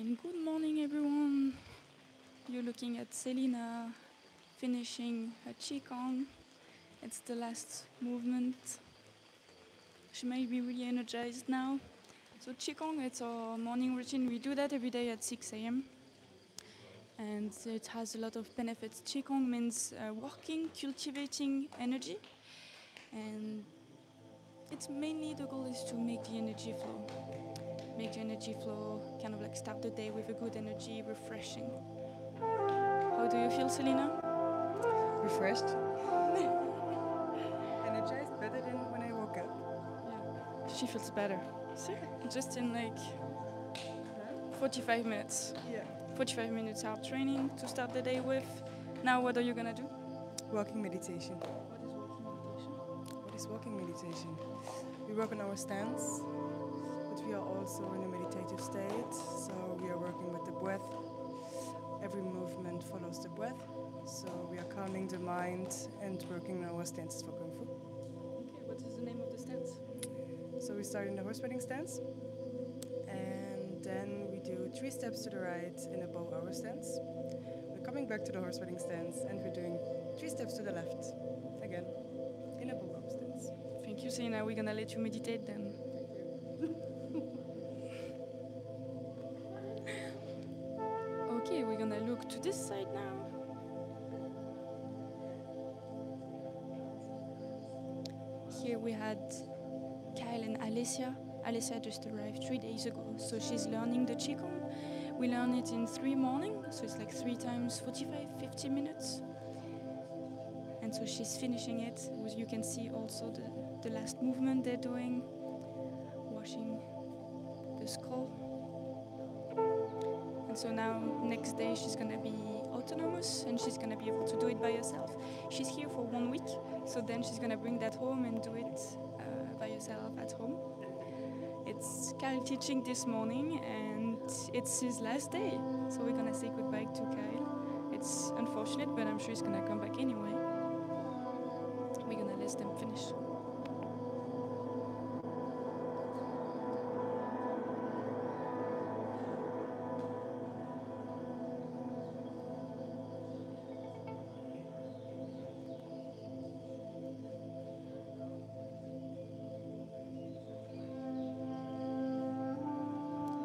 And good morning, everyone. You're looking at Selina finishing her Qigong. It's the last movement. She may be really energized now. So Qigong, it's our morning routine. We do that every day at 6 a.m. And it has a lot of benefits. Qigong means working, cultivating energy. And it's mainly the goal is to make the energy flow. Make the energy flow, kind of like start the day with a good energy, refreshing. How do you feel, Selina? Refreshed. Energized, better than when I woke up. Yeah, she feels better. See? Just in like 45 minutes. Yeah. 45 minutes hard training to start the day with. Now what are you gonna do? Walking meditation. What is walking meditation? What is walking meditation? We work on our stance, but we are also in a meditative state. So we are working with the breath. Every movement follows the breath. So we are calming the mind and working on our stances for Kung Fu. Okay, what is the name of the stance? So we start in the horse riding stance. And then we do 3 steps to the right in a bow hour stance. We're coming back to the horse riding stance and we're doing 3 steps to the left. Again, in a bow hour stance. Thank you, Selina. We're gonna let you meditate then. Okay, we're gonna look to this side now. Here we had Kyle and Alessia. Alessia just arrived 3 days ago, so she's learning the Qigong. We learn it in 3 mornings, so it's like 3 times 45, 50 minutes. And so she's finishing it. You can see also the last movement they're doing, washing the skull. And so now, next day, she's gonna be autonomous and she's gonna be able to do it by herself. She's here for 1 week, so then she's gonna bring that home and do it by herself at home. It's Kyle teaching this morning and it's his last day, so we're gonna say goodbye to Kyle. It's unfortunate, but I'm sure he's gonna come back anyway. We're gonna let them finish.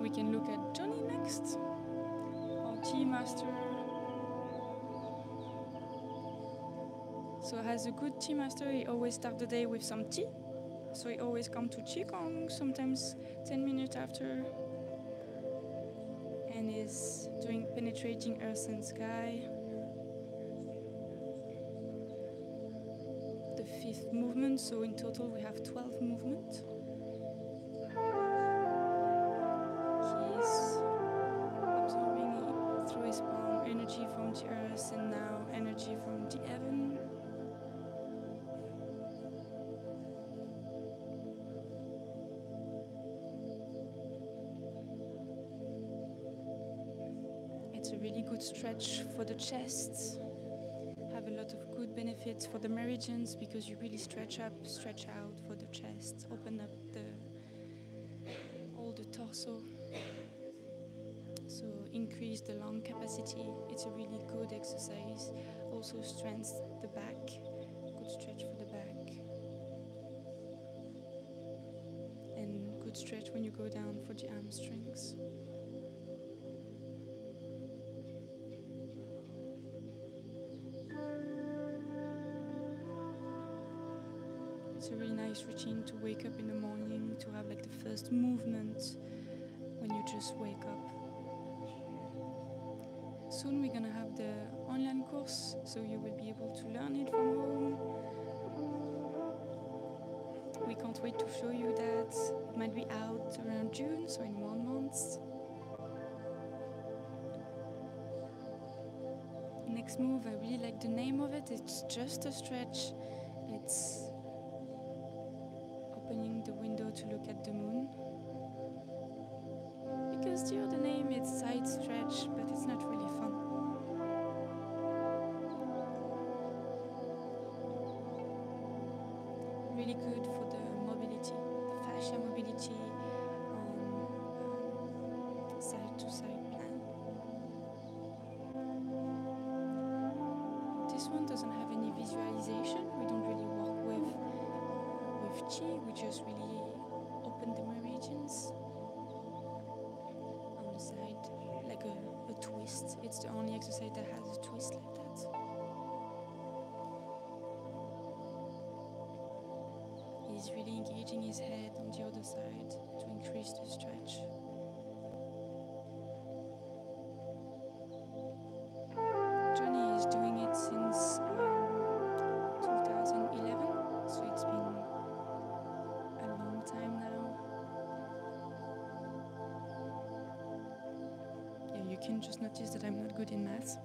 We can look at Johnny next, our tea master. So as a good tea master, he always starts the day with some tea. So he always comes to Qigong, sometimes 10 minutes after. And is doing penetrating earth and sky. The 5th movement, so in total we have 12 movements. Energy from the earth and now energy from the heaven. It's a really good stretch for the chest. Have a lot of good benefits for the meridians because you really stretch up, stretch out for the chest, open up all the torso. So increase the lung capacity. It's a really good exercise. Also strengthens the back. Good stretch for the back. And good stretch when you go down for the hamstrings. It's a really nice routine to wake up in the morning, to have like the first movement when you just wake up. Soon we're gonna have the online course, so you will be able to learn it from home. We can't wait to show you that. It might be out around June, so in 1 month. Next move, I really like the name of it. It's just a stretch. It's opening the window to look at the moon. Because the other name is side stretch, but it's not really fun. Really good for the mobility, the fascia mobility, side to side one doesn't have any visualization. We don't really work with Qi. We just really open the meridians on the side, like a twist. It's the only exercise that has a twist like that. He's really engaging his head on the other side to increase the stretch. Johnny is doing it since 2011, so it's been a long time now. Yeah, you can just notice that I'm not good in maths.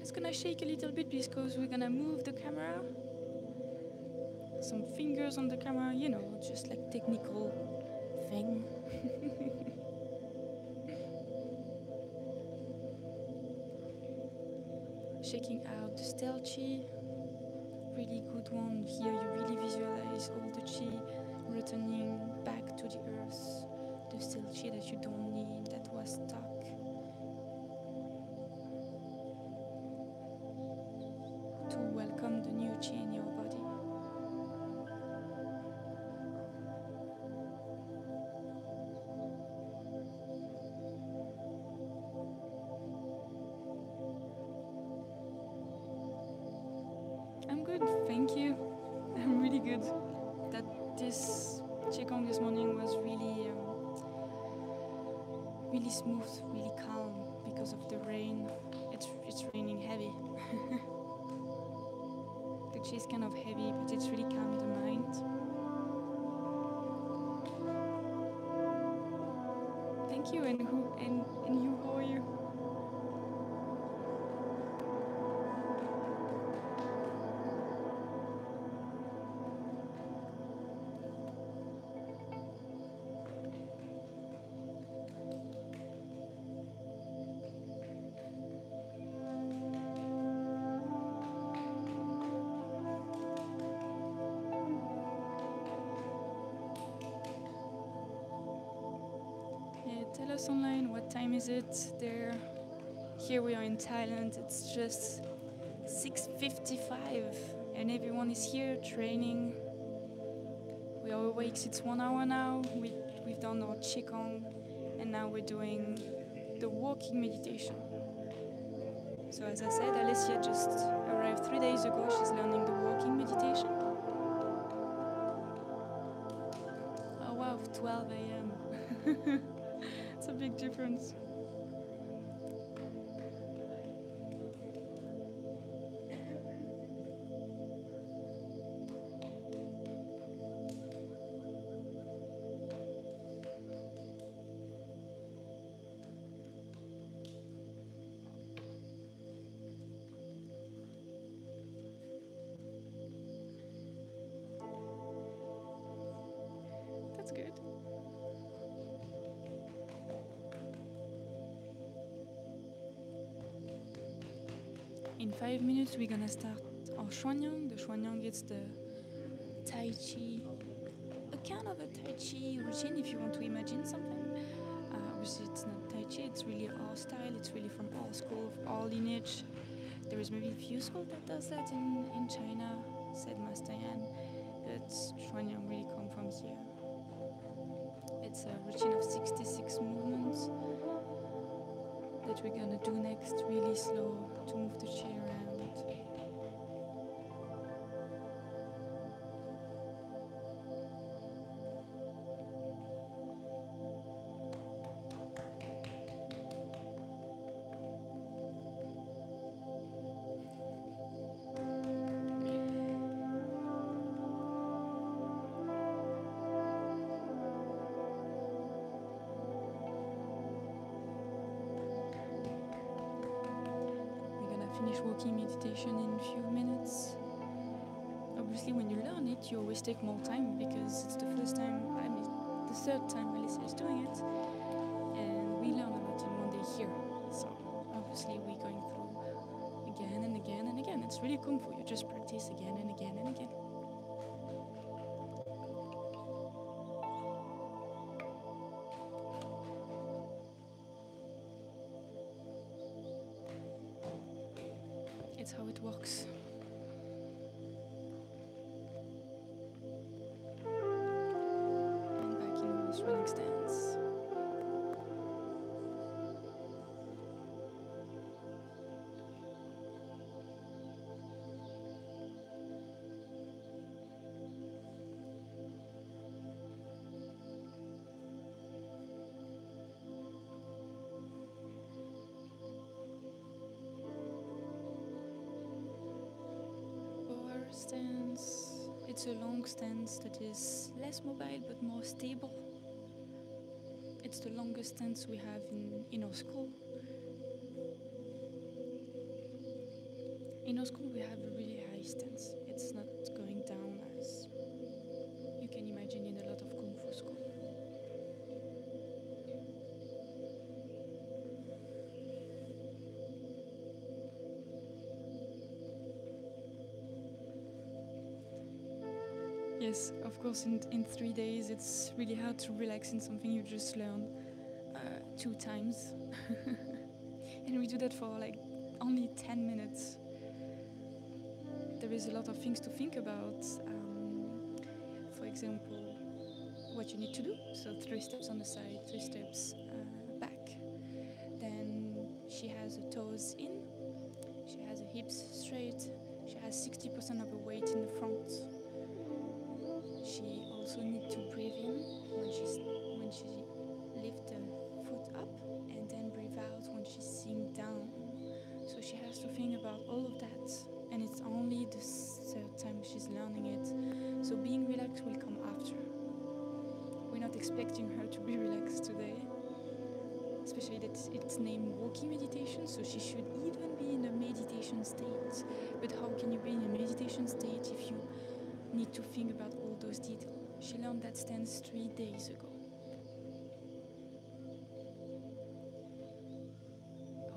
It's gonna shake a little bit because we're gonna move the camera. Some fingers on the camera, you know, just like technical thing. Shaking out the stale chi. Really good one. Here you really visualize all the chi returning back to the earth. The stale chi that you don't need, that was stuck. To welcome the new chi in your body. I'm good, thank you. I'm really good. That this Qigong this morning was really, really smooth, really calm because of the rain. It's raining heavy. The chi is kind of heavy, but it's really calmed the mind. Thank you, and you, how are you? Tell us online, what time is it there? Here we are in Thailand, it's just 6:55 and everyone is here training. We are awake since 1 hour now. We've done our Qigong and now we're doing the walking meditation. So as I said, Alessia just arrived 3 days ago. She's learning the walking meditation. Oh wow, 12 a.m. It's a big difference. That's good. In 5 minutes, we're gonna start our Shuang. The Shuang is the Tai Chi, a kind of a Tai Chi routine if you want to imagine something. Obviously, it's not Tai Chi, it's really our style, it's really from our school, our lineage. There is maybe a few schools that does that in China, said Master Yan, but Shuang really comes from here. It's a routine of 66 movements that we're gonna do next, really slow, to move the chair around. Finish walking meditation in a few minutes. Obviously, when you learn it, you always take more time because it's the first time. I mean, the third time Alicia is doing it, and we learn a lot in one day here. So obviously we're going through again and again and again. It's really Kung Fu. You just practice again and again and again. It's how it works. And back in horse running stance. Bower stance. It's a long stance that is less mobile but more stable. It's the longest stance we have in our school. In our school we have a really high stance. It's not going down as you can imagine in a lot of Kung Fu school. Yes, of course, in 3 days it's really hard to relax in something you just learned 2 times. And we do that for like only 10 minutes. There is a lot of things to think about. For example, what you need to do. So 3 steps on the side, 3 steps back. Then she has her toes in. She has her hips straight. She has 60% of her weight in the front. She also needs to breathe in when she lifts the foot up, and then breathe out when she's sitting down. So she has to think about all of that, and it's only the 3rd time she's learning it. So being relaxed will come after. We're not expecting her to be relaxed today, especially that it's named walking meditation, so she should even be in a meditation state. But how can you be in a meditation state if you need to think about all those details? She learned that stance 3 days ago.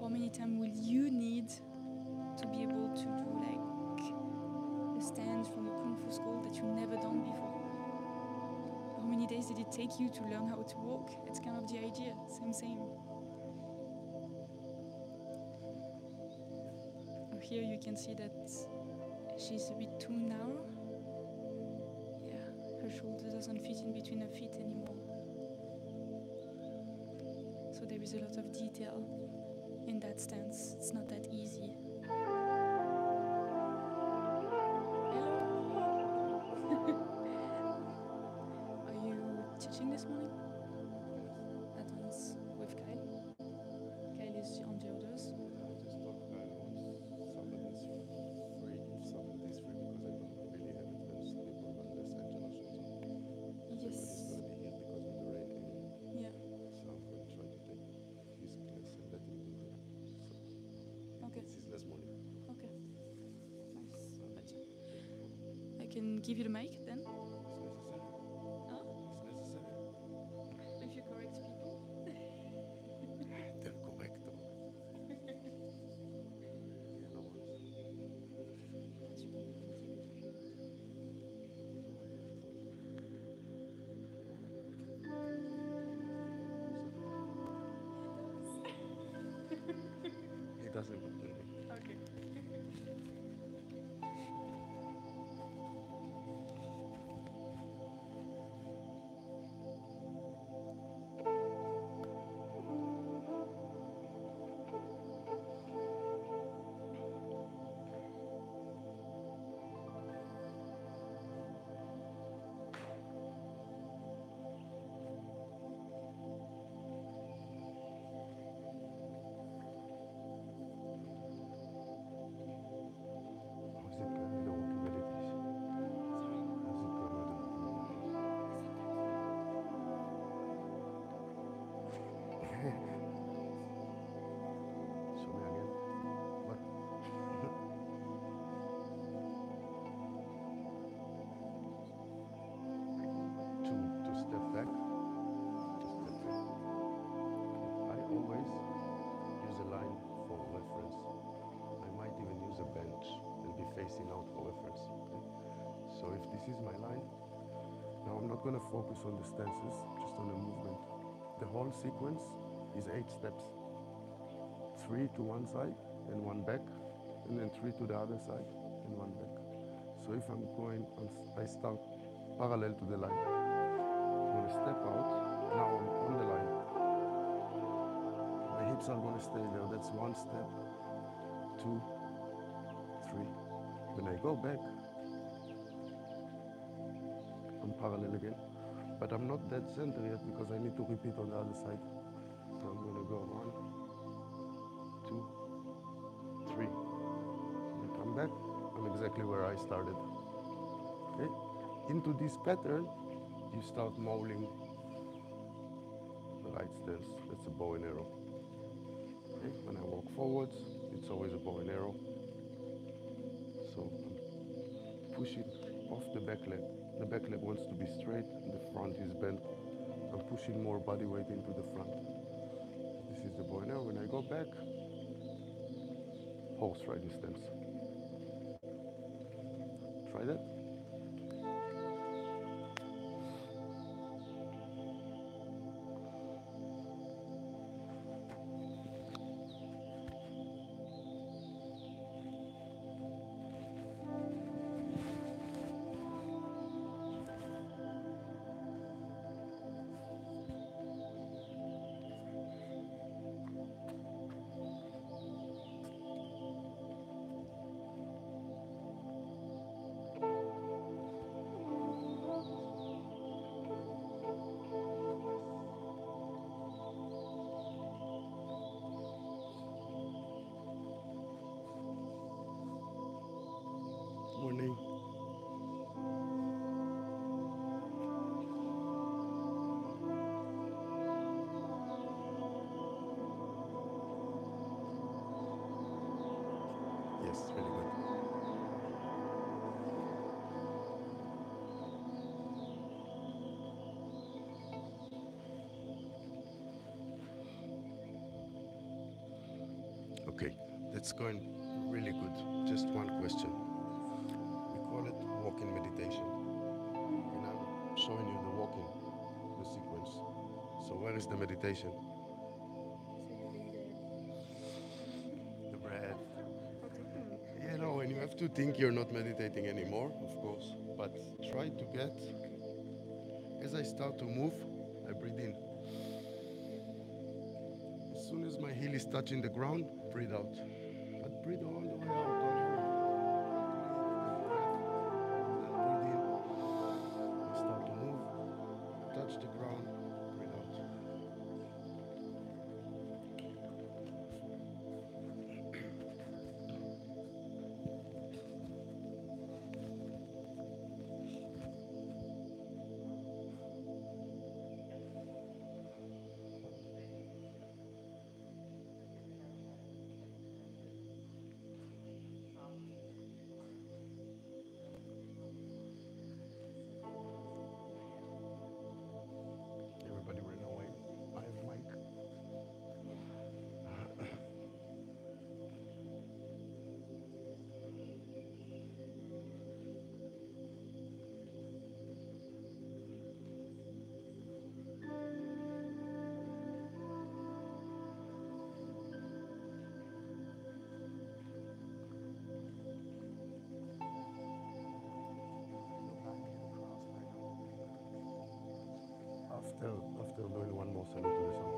How many times will you need to be able to do like a stance from a Kung Fu school that you've never done before? How many days did it take you to learn how to walk? It's kind of the idea, same. Here you can see that she's a bit too narrow. Her shoulder doesn't fit in between her feet anymore. So there is a lot of detail in that stance. It's not that easy. Are you teaching this morning? Advance with Kyle? Kyle is on the orders. Can give you the mic then? Huh? If you correct people. Te lo correcto. It doesn't bother me. Okay. spacing out for reference. Okay? So if this is my line, now I'm not going to focus on the stances, just on the movement. The whole sequence is 8 steps. 3 to one side and 1 back, and then 3 to the other side and 1 back. So if I'm going, I start parallel to the line. I'm going to step out, now I'm on the line. My hips are going to stay there, that's 1 step, 2, 3. When I go back, I'm parallel again. But I'm not dead center yet because I need to repeat on the other side. So I'm going to go 1, 2, 3. When I come back, I'm exactly where I started. Okay? Into this pattern, you start mauling the right stance. That's a bow and arrow. Okay? When I walk forwards, it's always a bow and arrow. So I'm pushing off the back leg. The back leg wants to be straight, the front is bent. I'm pushing more body weight into the front. This is the bow and arrow. When I go back, horse riding stance. Try that. Morning. Yes, really good. Okay, that's going really good. Just one question. We call it walking meditation. And I'm showing you the walking, the sequence. So where is the meditation? The breath. You know, and you have to think you're not meditating anymore, of course, but try to get, as I start to move, I breathe in. As soon as my heel is touching the ground, breathe out. But breathe all the way out, don't worry. Then breathe in. I start to move, touch the ground, breathe out. Everybody ran away. I have mic. After doing one more salute to the sun,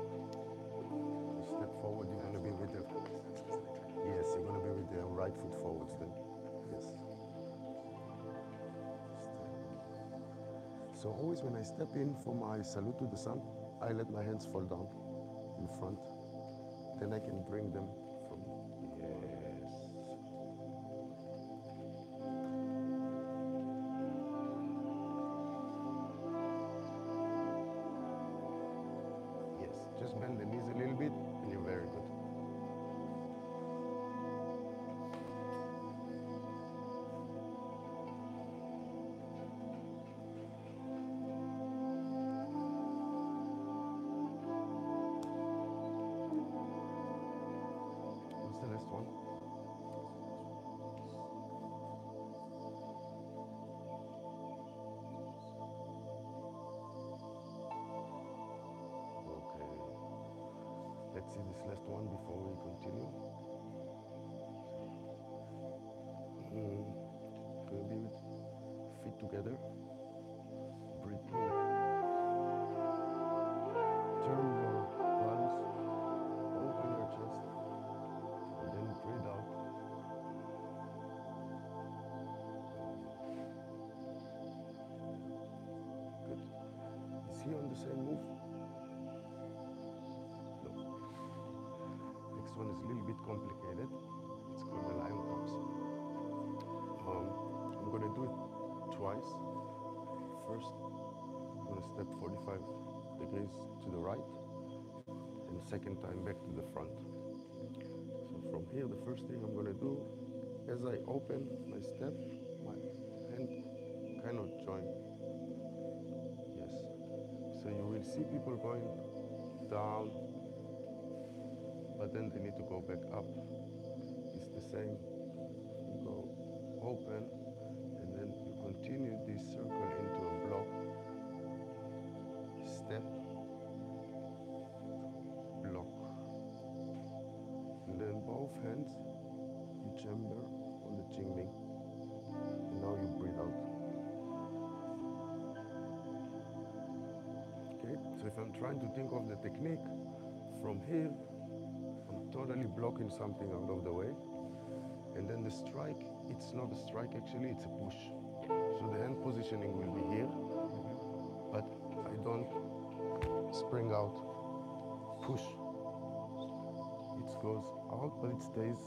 you step forward, you're going to be with the, yes, you're going to be with the right foot forwards then. Yes. So always when I step in for my salute to the sun, I let my hands fall down in front. Then I can bring them from, yes. Yes, just bend the knees a little bit and you're very good. What's the last one? see this last one before we continue. Gonna be with feet together. Breathe in. Turn your palms, open your chest, and then breathe out. Good. Is he on the same move? No. Next one is a little bit complicated. It's called the lion pose. I'm going to do it twice. First, I'm going to step 45 degrees to the right, and the second time back to the front. So from here, the first thing I'm going to do, as I open my step, my hand kind of join. Yes. So you will see people going down, but then they need to go back up. It's the same. You go open, and then you continue this circle into a block. Step, block. And then both hands, you chamber on the Qigong. And now you breathe out. Okay, so if I'm trying to think of the technique, from here, I'm totally blocking something out of the way. And then the strike, it's not a strike actually, it's a push. So the hand positioning will be here, but I don't spring out, push. It goes out, but it stays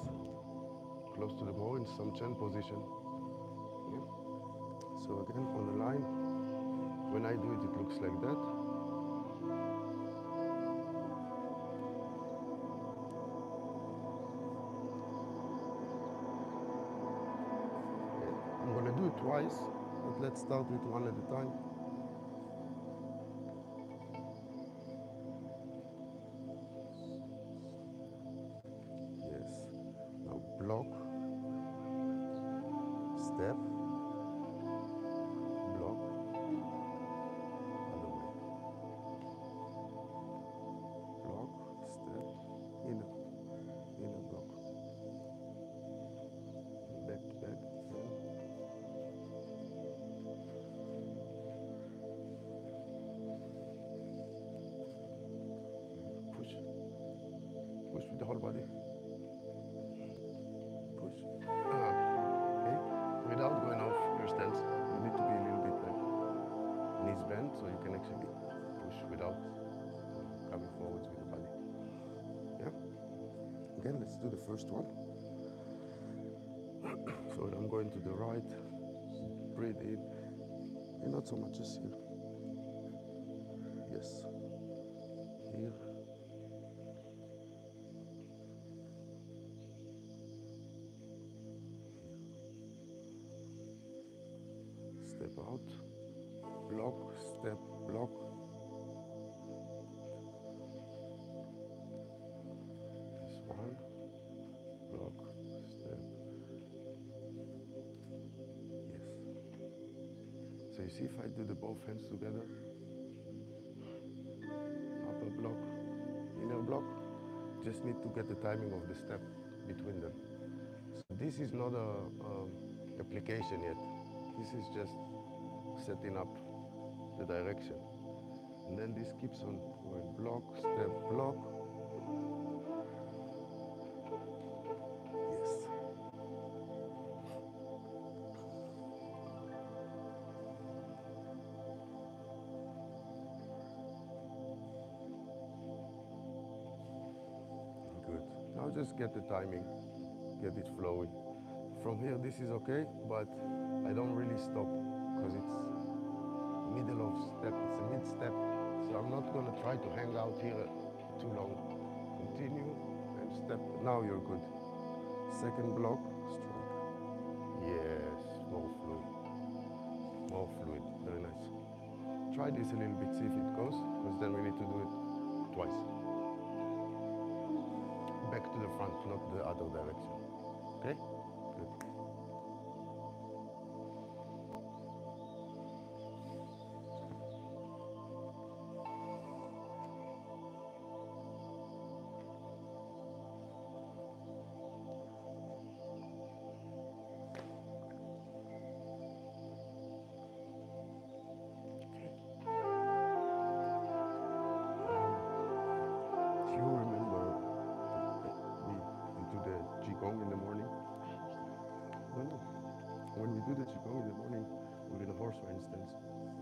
close to the ball in some chin position. Yeah. So again, on the line, when I do it, it looks like that. I'm going to do it twice, but let's start with one at a time. Yes. Now block, step, block, other way. Block, step, inner block. Back, back, push with the whole body. Push. Okay. Without going off your stance, you need to be a little bit like knees bent, so you can actually push without coming forwards with the body. Yeah. Again, let's do the first one. So I'm going to the right, breathe in, and not so much as here. Yes. Here. Step out, block, step, block. This one, block, step. Yes. So you see if I do the both hands together, upper block, inner block, just need to get the timing of the step between them. So this is not a application yet. This is just setting up the direction. And then this keeps on going block, step, block. Yes. Good. Now just get the timing, get it flowing. From here, this is okay, but I don't really stop because it's middle of step, it's a mid-step. So I'm not going to try to hang out here too long. Continue and step. Now you're good. Second block, strike. Yes, more fluid. More fluid, very nice. Try this a little bit, see if it goes, because then we need to do it twice. Back to the front, not the other direction. Okay? Good. the Qigong in the morning within a horse, for instance,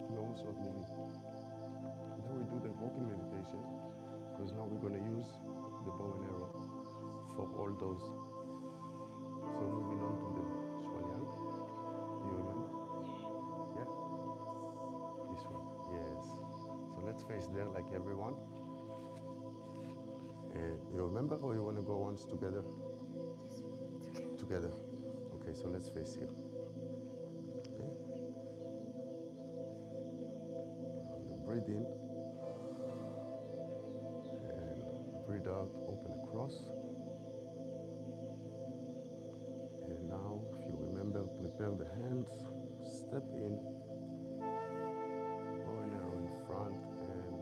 nose not moving. Then we do the walking meditation, because now we're going to use the bow and arrow for all those. So moving on to the Shuang. Do you remember? Yeah? This one. Yes. So let's face there like everyone. You remember, or you want to go once together? Together. Okay, so let's face here. Okay. Breathe in. And breathe out, open across. And now, if you remember, prepare the hands, step in, bow and arrow in front, and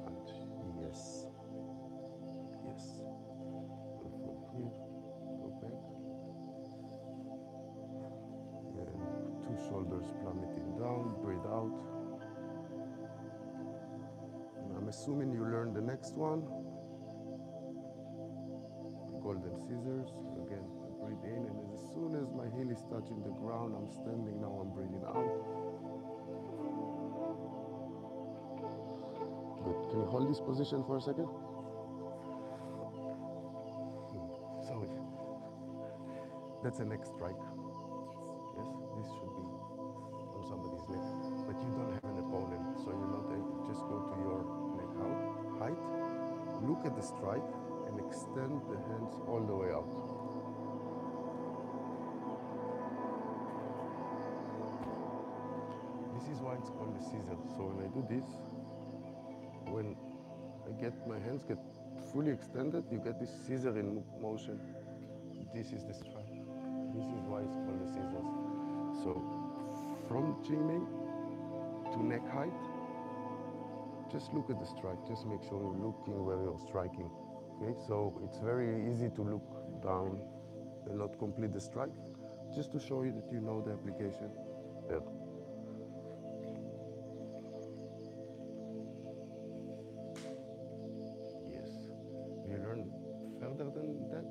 punch. Yes. Yes. And from here, go back. And two shoulders plummeting down, breathe out. And I'm assuming you learned the next one. Golden scissors. Again, breathe in, and as soon as my heel is touching the ground, I'm standing now, I'm breathing out. Good. Can you hold this position for a second? Sorry. That's a neck strike. Yes, this should be on somebody's neck. But you don't have an opponent, so you're not able. Just go to your neck height, look at the strike, and extend the hands all the way out. This is why it's called the scissor. So when I do this, when I get my hands get fully extended, you get this scissor in motion. This is the strike. This is why it's called the scissors. So from Qingming to neck height, just look at the strike. Just make sure you're looking where you're striking. Okay, so it's very easy to look down and not complete the strike, just to show you that you know the application. There. Yes. You learn further than that?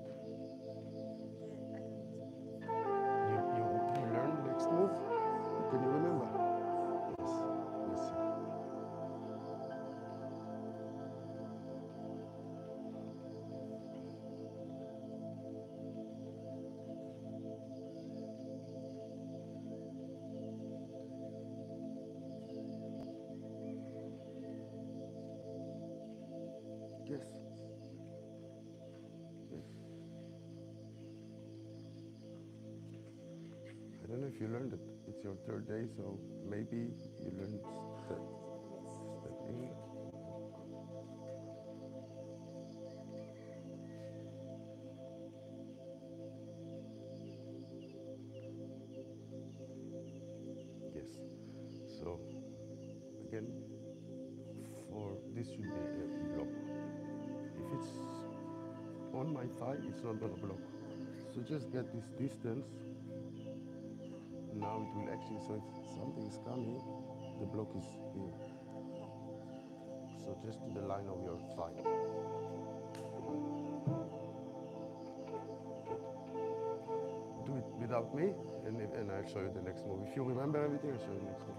You learn the next move? Can you remember? Yes. Yes. Yes. Yes. I don't know if you learned it. It's your third day, so maybe you learned step in. Yes. So again, for this should be a block. If it's on my thigh, it's not gonna block. So just get this distance. Now it will actually, so if something is coming, the block is here. So just to the line of your thigh. Do it without me, and I'll show you the next move. If you remember everything, I'll show you the next move.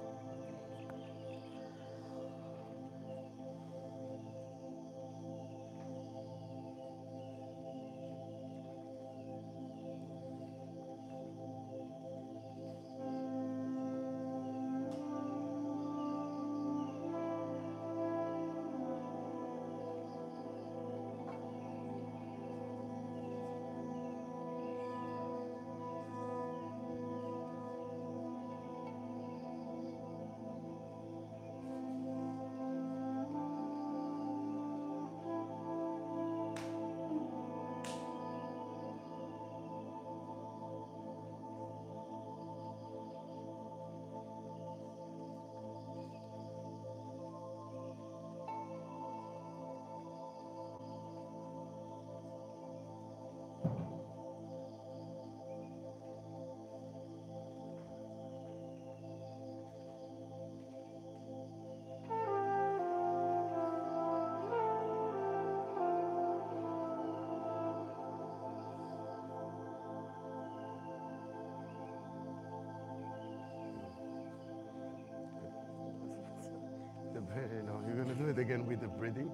Now you're gonna do it again with the breathing.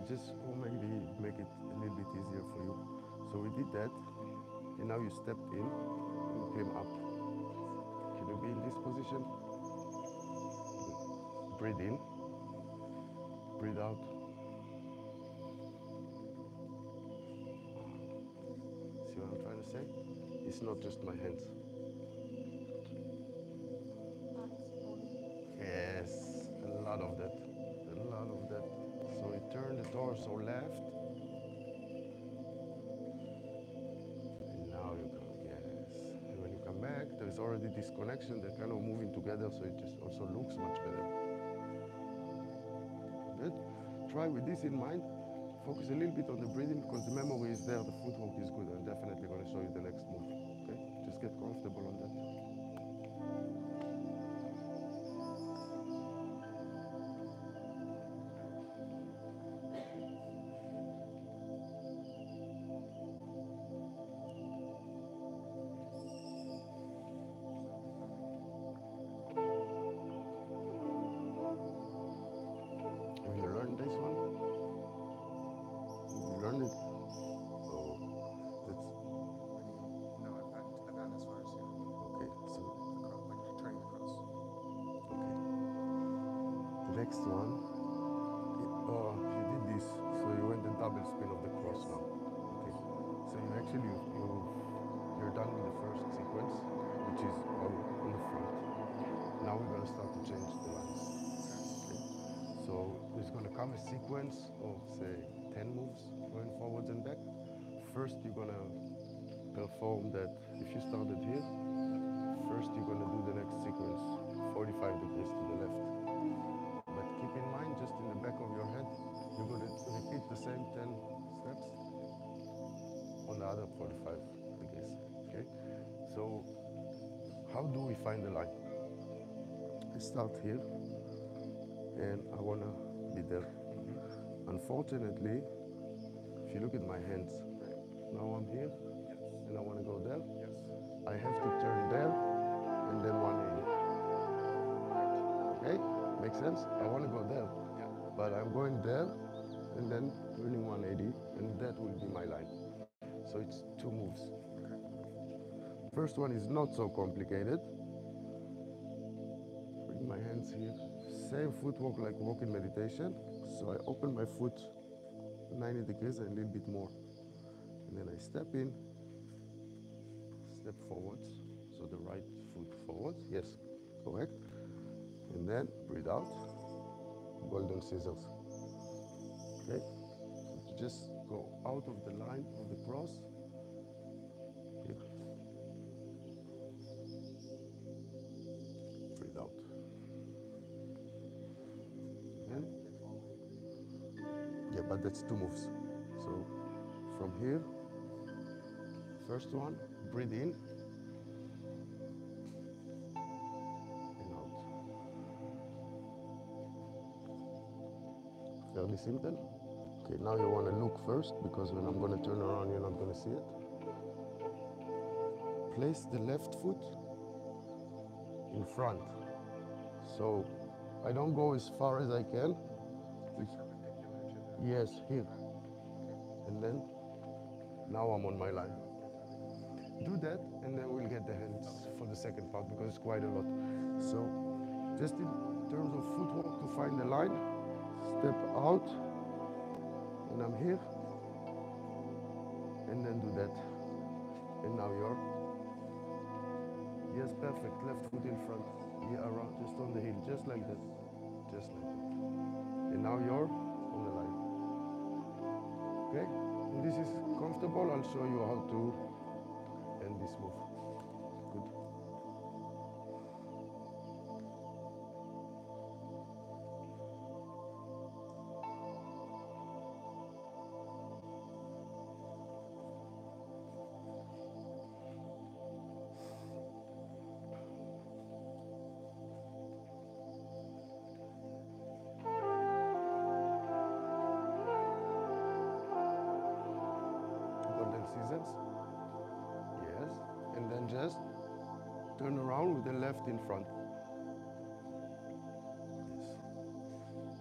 Just maybe make it a little bit easier for you. So we did that, and now you stepped in and came up. Can you be in this position? Breathe in, breathe out. See what I'm trying to say? It's not just my hands. Yes, a lot of that, a lot of that. So we turn the torso left. And now you come, yes. And when you come back, there's already this connection. They're kind of moving together, so it just also looks much better. Good. Try with this in mind. Focus a little bit on the breathing because the memory is there. The footwork is good. I'm definitely going to show you the next move. Okay? Just get comfortable on that. Have you learned this one? You learned it? Oh, that's No, I've gotten as far as here. okay. So, Like turning across. okay. The next one, you did this, so you went the double spin of the cross now. Okay. So you actually, you're done with the first sequence, which is on the front. Now we're going to start to change the lines. Okay. So there's going to come a sequence of, say, 10 moves going forwards and back. First, you're going to perform that. If you started here, first you're going to do the next sequence 45 degrees to the left. But keep in mind, just in the back of your head, you're going to repeat the same 10 steps on the other 45 degrees. Okay? So how do we find the line? I start here, and I want to be there. Unfortunately, if you look at my hands, now I'm here, and I want to go there. Yes. I have to turn there, and then 180. Okay? Makes sense? I want to go there, Yeah. but I'm going there, and then turning 180, and that will be my line. So it's 2 moves. First one is not so complicated. Bring my hands here. Same footwork like walking meditation. So I open my foot 90 degrees and a little bit more. And then I step in, step forwards. So the right foot forwards. Yes, correct. And then breathe out. Golden scissors. Okay? So to just go out of the line of the cross. Here. Breathe out. And yeah, but that's 2 moves. So from here, first one, breathe in and out. Fairly simple. Okay, now you want to look first because when I'm going to turn around, you're not going to see it. Place the left foot in front. So I don't go as far as I can. Perpendicular to the. Yes, here. And then now I'm on my line. Do that, and then we'll get the hands for the second part because it's quite a lot. So just in terms of footwork to find the line, step out, and I'm here, and then do that. And now you're, yes, perfect, left foot in front, yeah, around, just on the heel, just like that, just like that. And now you're on the line. Okay, when this is comfortable, I'll show you how to end this move. Good. Golden scissors. Yes. And then just turn around with the left in front. Yes.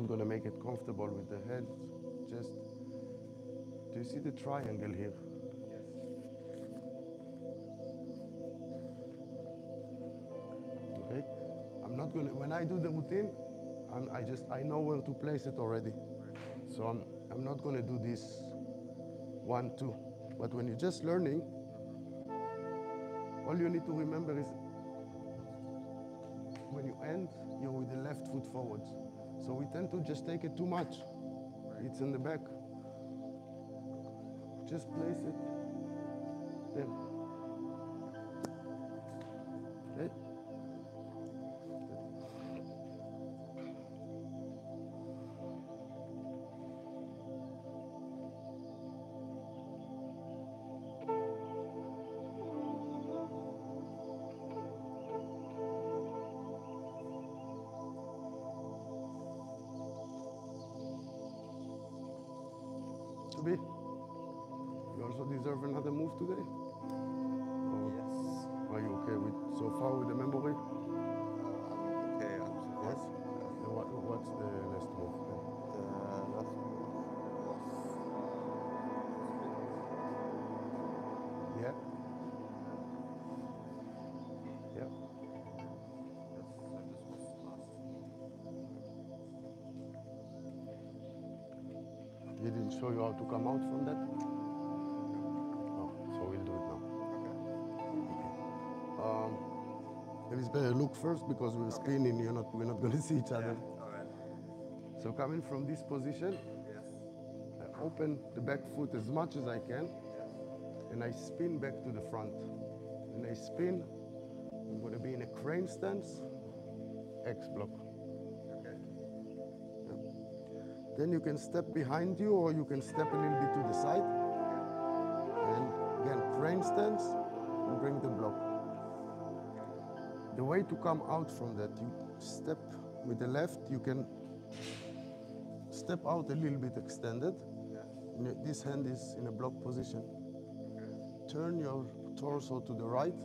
not going to make it comfortable with the head. Just, do you see the triangle here? Okay. I'm not going to, when I do the routine, I know where to place it already. So I'm not going to do this 1, 2. But when you're just learning, all you need to remember is when you end, you're with the left foot forwards. So we tend to just take it too much. It's in the back. Just place it there. Okay? Toby, you also deserve another move today? Or Yes. are you okay with so far with the memory? I'm okay. Yes. And what's the last move then? The last move was Yeah. Yeah. this was last. He didn't show you how to come out from that? Oh, so we'll do it now. Okay. Maybe it's better look first because we're spinning. We're not going to see each other. All right. So coming from this position, Yes. I open the back foot as much as I can, and I spin back to the front. And I spin. I'm going to be in a crane stance, X block. Okay. Then you can step behind you, or you can step a little bit to the side. And again, crane stance, and bring the block. The way to come out from that, you step with the left, you can step out a little bit extended. And this hand is in a block position. Turn your torso to the right.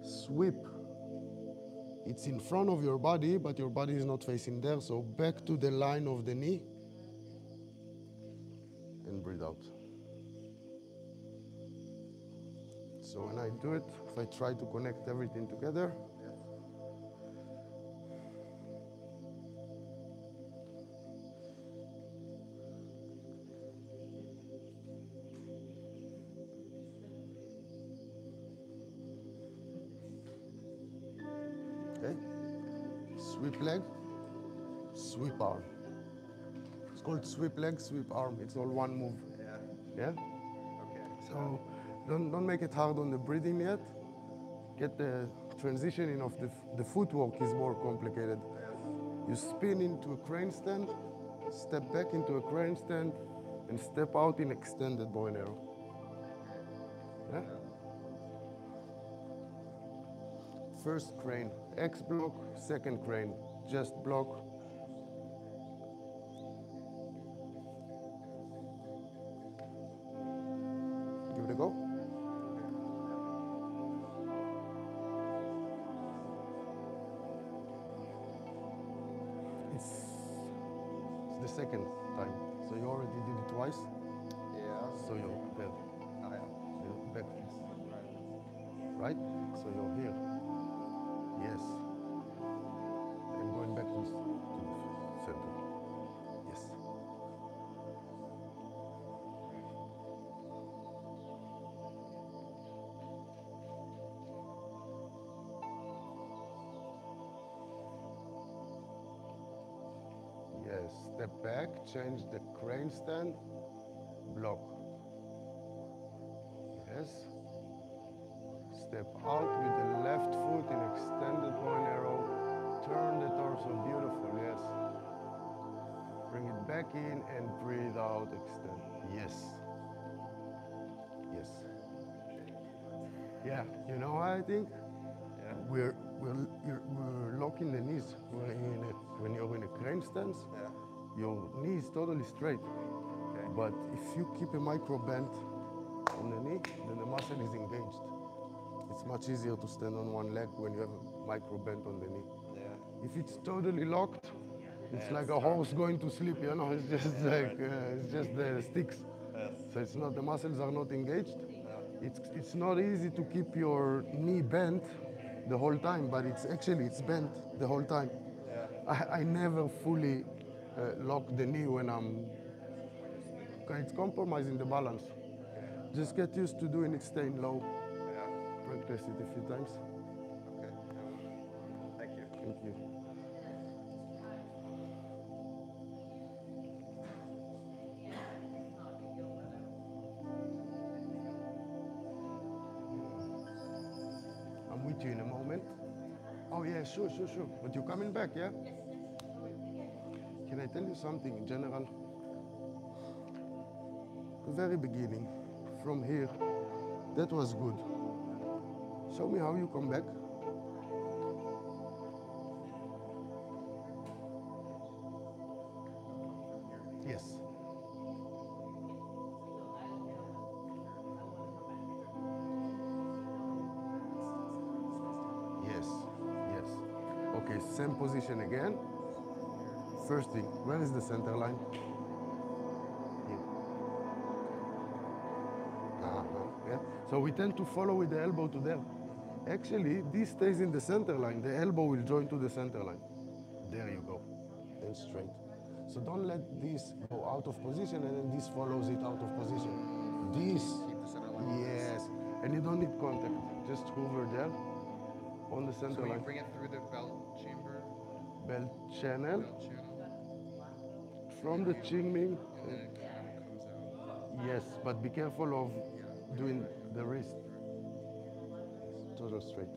Sweep. It's in front of your body, but your body is not facing there. So back to the line of the knee. And breathe out. So when I do it, if I try to connect everything together, okay, sweep leg, sweep arm. It's called sweep leg, sweep arm. It's all one move. Yeah. Yeah? Okay. So don't make it hard on the breathing yet. Get the transitioning of the footwork is more complicated. You spin into a crane stand, step back into a crane stand, and step out in extended bow and arrow. Yeah? First crane, X block, second crane, just block. Give it a go. It's the second time. So you already did it twice. Yeah. So you're there. I am. You're back. Right. Right? So you're here. Yes. And going back to the center. Yes. Yes. Step back, change the crane stand, block. Yes. Step out with the left foot in extended bow and arrow. Turn the torso, beautiful, yes. Bring it back in and breathe out, extend. Yes. Yes. Yeah, you know what I think? Yeah. We're locking the knees. When you're in a crane stance, Yeah. your knee is totally straight. Okay. But if you keep a micro bend on the knee, then the muscle is engaged. It's much easier to stand on one leg when you have a micro bend on the knee. Yeah. If it's totally locked, It's Yeah, like it's a hard. horse going to sleep, you know. It's just Yeah, like right. it's just the sticks. Yes. So it's not, the muscles are not engaged. Yeah. It's not easy to keep your knee bent the whole time, but it's bent the whole time. Yeah. I never fully lock the knee when I'm. It's compromising the balance. Just get used to doing it, staying low. Yeah. Practice it a few times. Okay. I will. Thank you. Thank you. I'm with you in a moment. Oh yeah, sure. But you're coming back, yeah? Can I tell you something in general? The very beginning, from here, that was good. Show me how you come back. Yes. Yes. Yes. Okay, same position again. First thing, where is the center line? Here. Yeah. So we tend to follow with the elbow to there. Actually, this stays in the center line. The elbow will join to the center line. There you go. And straight. So don't let this go out of position and then this follows it out of position. This, Keep the center line. yes. And you don't need contact. Just hover there on the center So you line. bring it through the belt chamber, Belt channel belt channel, from the Qigong. and then it kind of comes out. Yes, but be careful of Yeah. doing the wrist. Total straight.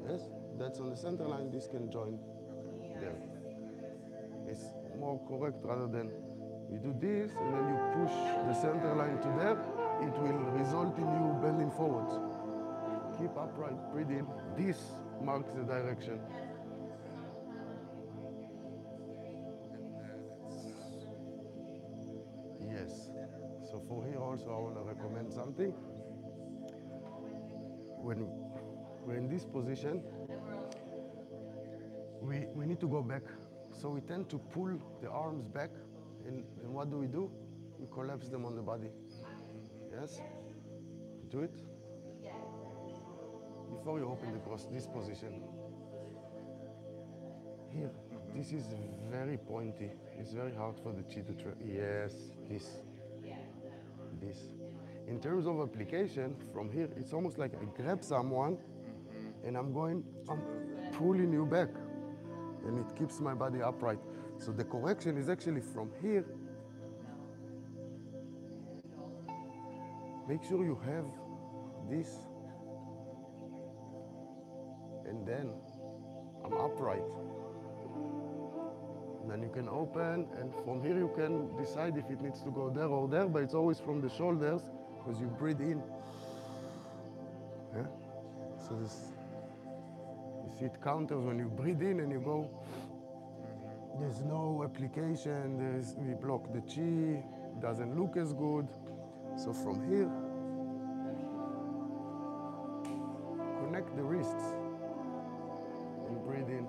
Yes, that's on the center line. This can join there. It's more correct rather than you do this and then you push the center line to there. It will result in you bending forwards. Keep upright, breathe in. This marks the direction. And then it's Yes. So for here also I want to recommend something. When we're in this position, we need to go back. So we tend to pull the arms back, and what do? We collapse them on the body. Yes? Do it. Before you open the cross, this position. Here, this is very pointy. It's very hard for the chi to try. Yes, this. In terms of application, from here, it's almost like I grab someone and I'm pulling you back. And it keeps my body upright. So the correction is actually from here. Make sure you have this. And then I'm upright. Then you can open, and from here you can decide if it needs to go there or there, but it's always from the shoulders because you breathe in. Yeah? So this, you see it counters when you breathe in and you go. There's no application, we block the chi, doesn't look as good. So from here, connect the wrists and breathe in.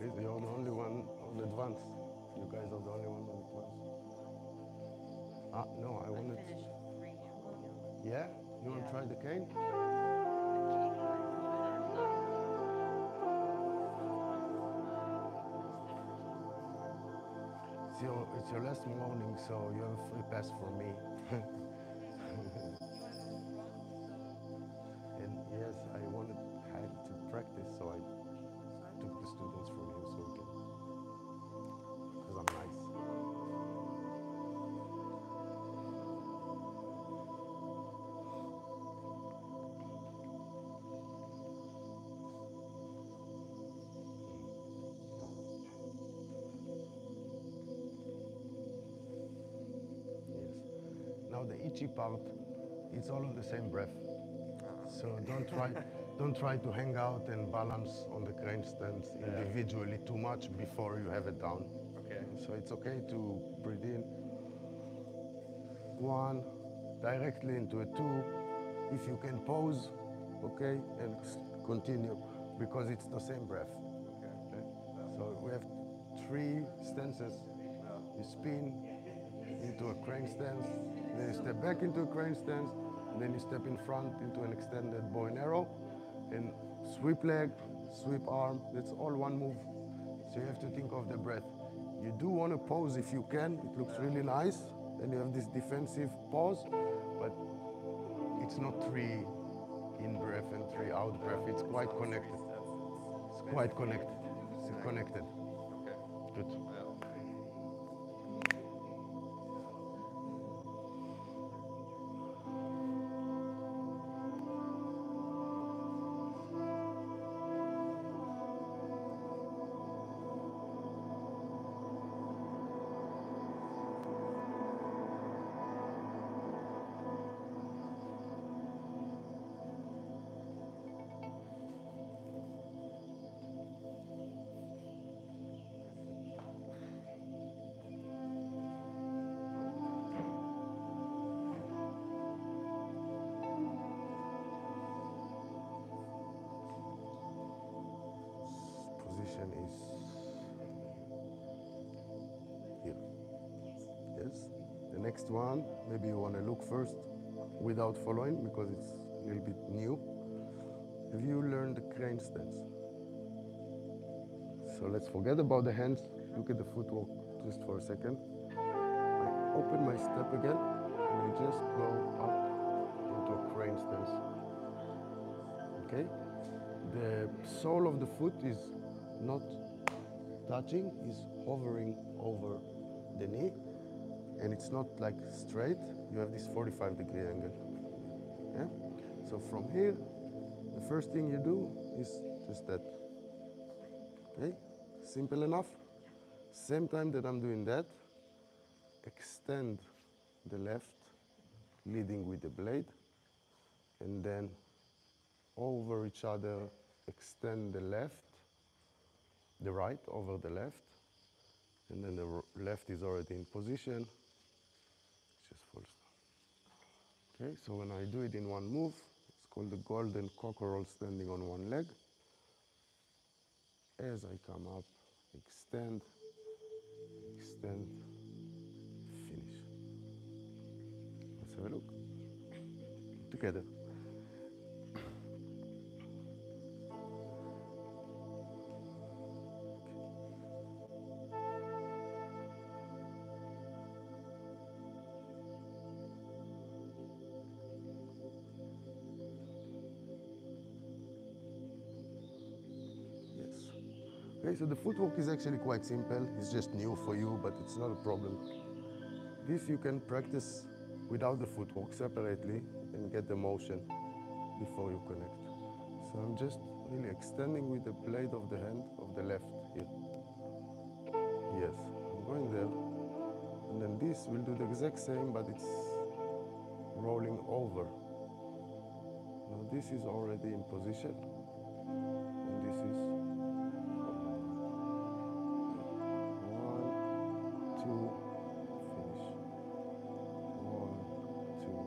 You're the only one on advance. You guys are the only one on advance. No, I wanted. Yeah? You want to try the cane? It's your last morning, so you have a free pass for me. And yes, I had to practice, so I took the students from you so we can, because I'm nice. Now the itchy part, it's all of the same breath. So don't try to hang out and balance on the crane stands individually too much before you have it down. Okay. So it's okay to breathe in one, directly into a two. If you can pause, okay, and continue, because it's the same breath. Okay. So we have three stances. You spin into a crane stance, then you step back into a crane stance, and then you step in front into an extended bow and arrow, and sweep leg, sweep arm. That's all one move. So you have to think of the breath. You do want to pause if you can. It looks really nice, and you have this defensive pause, but it's not three in breath and three out breath. It's quite connected. It's quite connected. It's connected. Okay. Good. Wow. Position is here. Yes. The next one, maybe you want to look first without following because it's a little bit new. Have you learned the crane stance? So let's forget about the hands. Look at the footwork just for a second. I open my step again and I just go up into a crane stance. Okay? The sole of the foot is not touching, is hovering over the knee, and it's not like straight. You have this 45-degree angle. Yeah? So from here, the first thing you do is just that. Okay? Simple enough. Same time that I'm doing that, extend the left, leading with the blade, and then over each other, extend the left, the right over the left, and then the left is already in position. Just falls down. Okay, so when I do it in one move, it's called the golden cockerel standing on one leg. As I come up, extend, extend, finish. Let's have a look. Together. Yes. Okay, so the footwork is actually quite simple. It's just new for you, but it's not a problem. This you can practice without the footwork separately and get the motion before you connect. So I'm just really extending with the blade of the hand of the left here. Yes, I'm going there. And then this will do the exact same, but it's rolling over. Now this is already in position. And this is one, two, finish. One, two,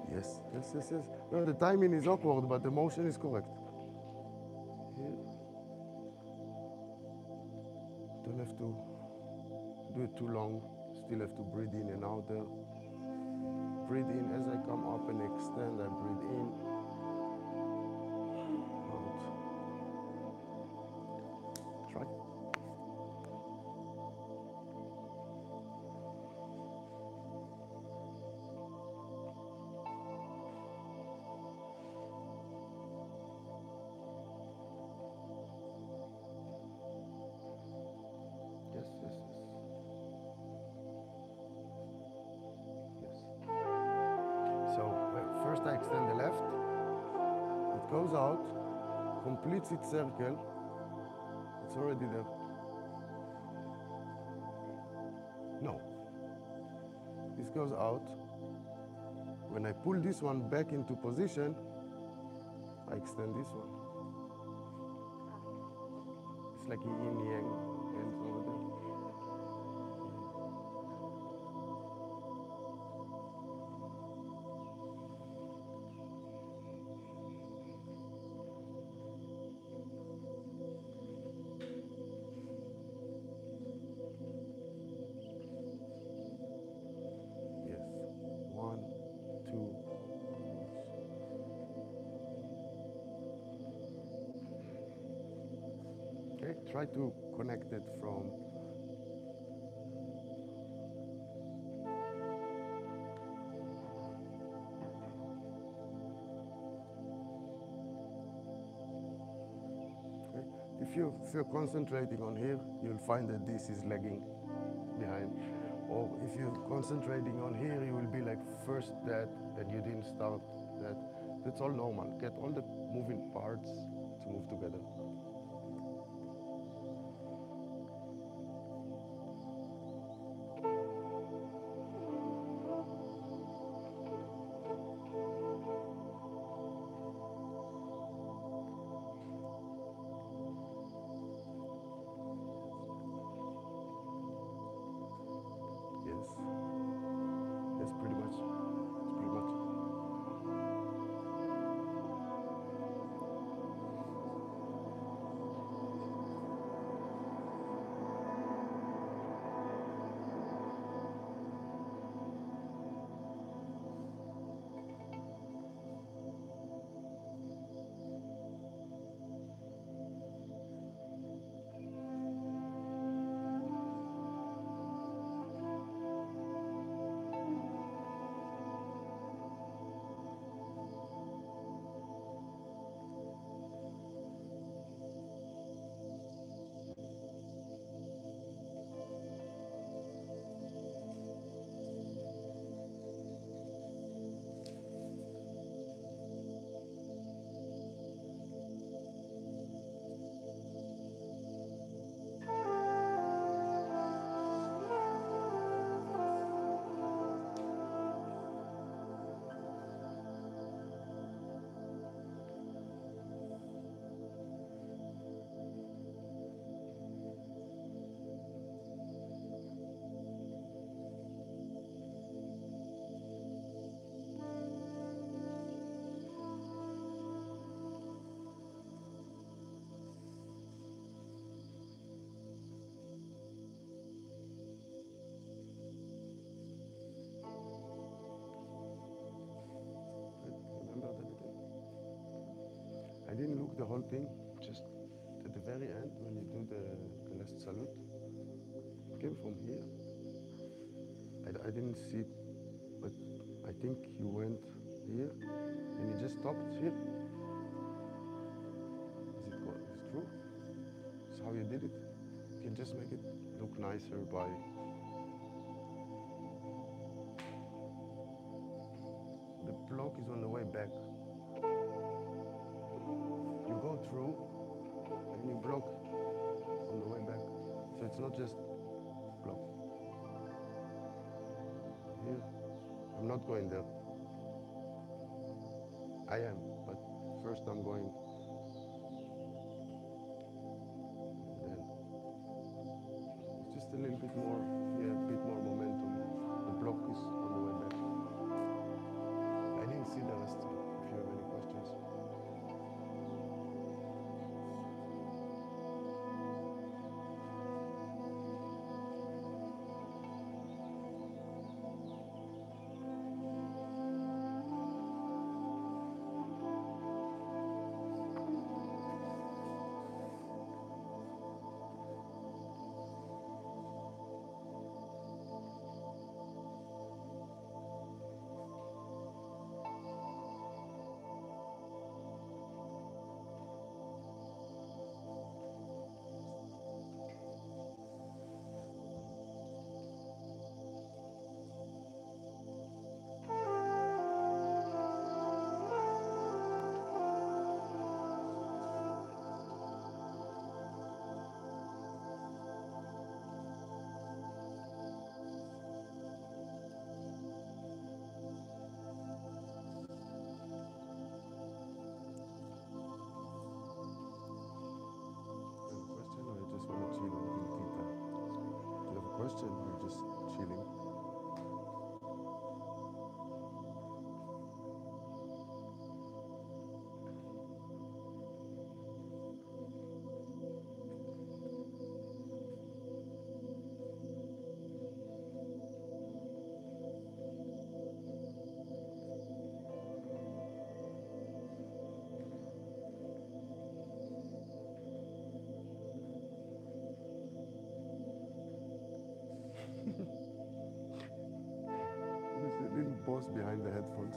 finish. Yes, yes, yes, yes. No, the timing is awkward, but the motion is correct. Here. Don't have to do it too long. Still have to breathe in and out there. Breathe in as I come up and extend. I breathe in, out. Try. Yes, yes, yes. Yes. So first I extend the left. It goes out, completes its circle. It's already there. No. This goes out. When I pull this one back into position, I extend this one. It's like yin yang hands over there. Yes. 1, 2. Okay, try to connect it from okay. If you're concentrating on here, you'll find that this is lagging behind. Or if you're concentrating on here, you will be like first that and you didn't start that. That's all normal. Get all the moving parts to move together. Yes. Yes, pretty much. It's pretty much. Remember that again. I didn't look the whole thing, just at the very end when you do the last salute. It came from here. I didn't see, but I think you went here and you just stopped here. Is it true? Is how you did it? You can just make it look nicer by the block is on the way back. You go through and you block on the way back. So it's not just block. Here, I'm not going there. I am, but first I'm going. Then it's just a little bit more, yeah, a bit more momentum. The block is on the way back. I didn't see the rest. If you have any questions. question? You're just chilling. There's a little boss behind the headphones.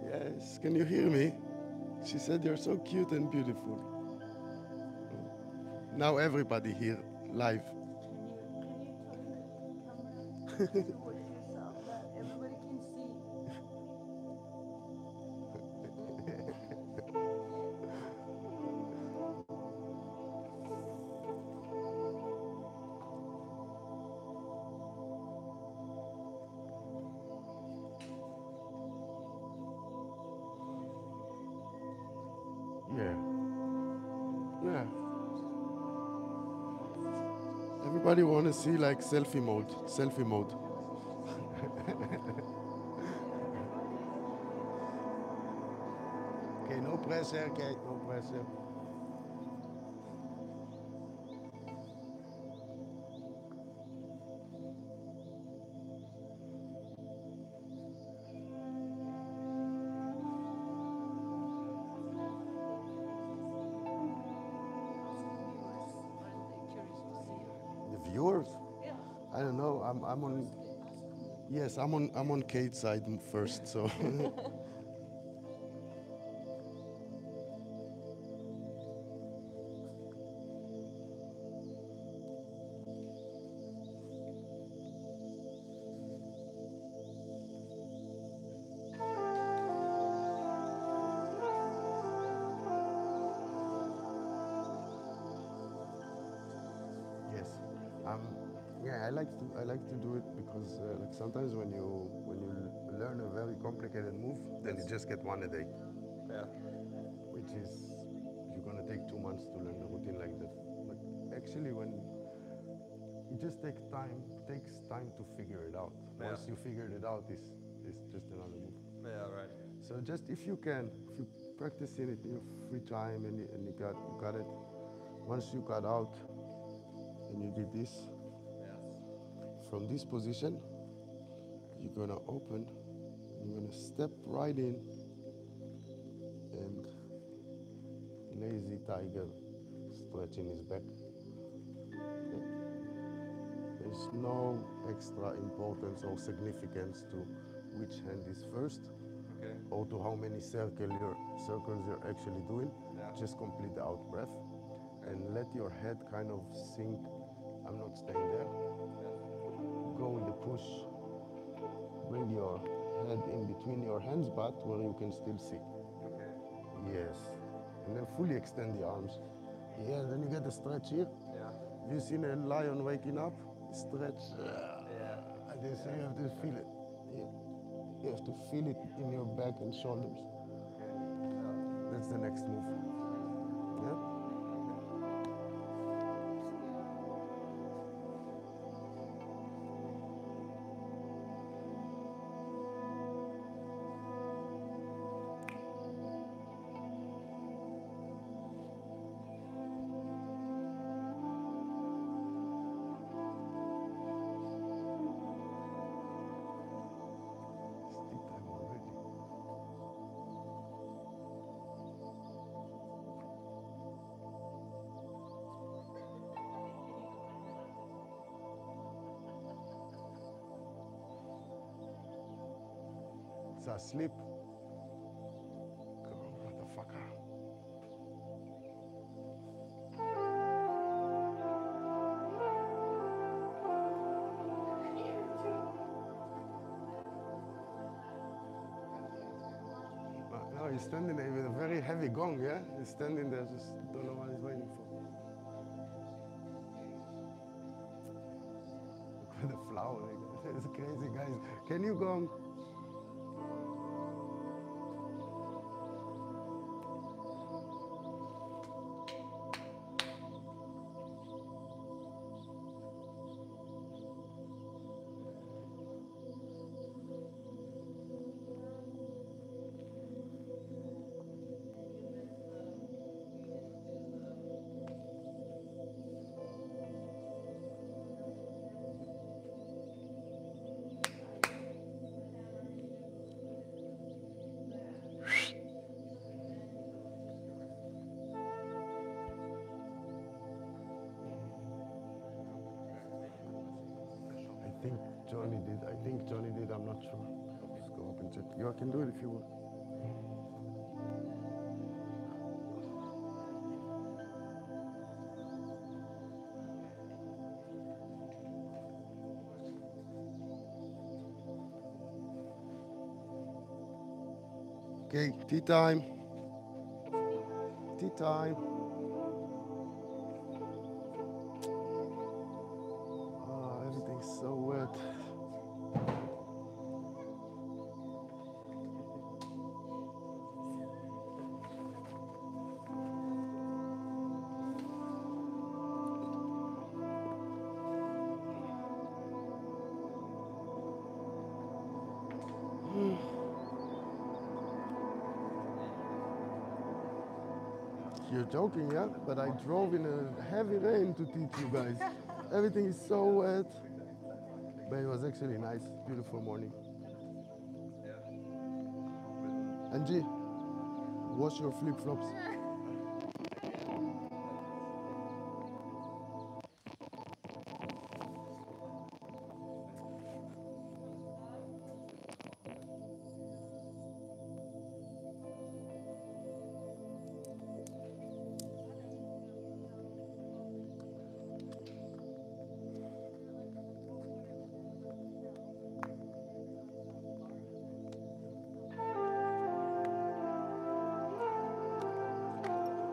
Yes, can you hear me? She said you're so cute and beautiful. Now everybody here, live. Can you turn the camera towards yourself that everybody can see? Yeah. Yeah. Everybody want to see like selfie mode. Selfie mode. Okay, no pressure, Kate, no pressure. The viewers? Yeah. I don't know. I'm on. Yes, I'm on Kate's side first. So. Yes. Yeah, I like to do it because like sometimes when you learn a very complicated move, then you just get one a day, Yeah. which is you're gonna take 2 months to learn a routine like that. But actually, when it just takes time to figure it out. Yeah. Once you figured it out, it's just another move. Yeah, right. So just if you practice in it in your free time and you got it. Once you got out and you did this, Yeah. from this position, you're gonna open, you're gonna step right in and lazy tiger stretching his back. Okay. There's no extra importance or significance to which hand is first Okay. or to how many circles you're actually doing. Yeah. Just complete the out breath and let your head kind of sink. I'm not staying there. Go with the push. Bring your head in between your hands, but where you can still see. Okay. Yes. And then fully extend the arms. Yeah, then you get a stretch here. Yeah. You seen a lion waking up? Stretch. Yeah. And then so you have to feel it. You have to feel it in your back and shoulders. Okay. Yeah. That's the next move. Yeah? It's tea time already. It's asleep. Come on, motherfucker. No, he's standing there with a very heavy gong, yeah? He's standing there, just don't know what he's waiting for. Look at the flower. It's crazy, guys. Can you gong? Johnny did. I think Johnny did. I'm not sure. Let's go up and check. You can do it if you want. Okay, tea time. Tea time. Oh, everything's so wet. You're joking, yeah? But I drove in a heavy rain to teach you guys. Everything is so wet. But it was actually nice, beautiful morning. Angie, wash your flip-flops.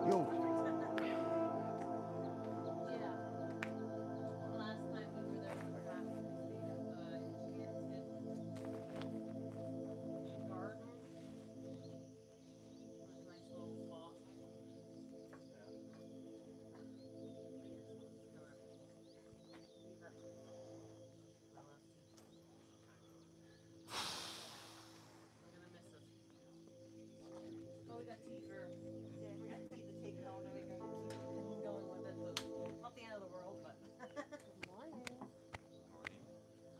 Yo, Last night we were there for half she garden. It was a nice little spot. I'm gonna miss it. Oh, we got tea for. Yeah, we got tea to take home, and we're gonna keep going with it. So not the end of the world, but.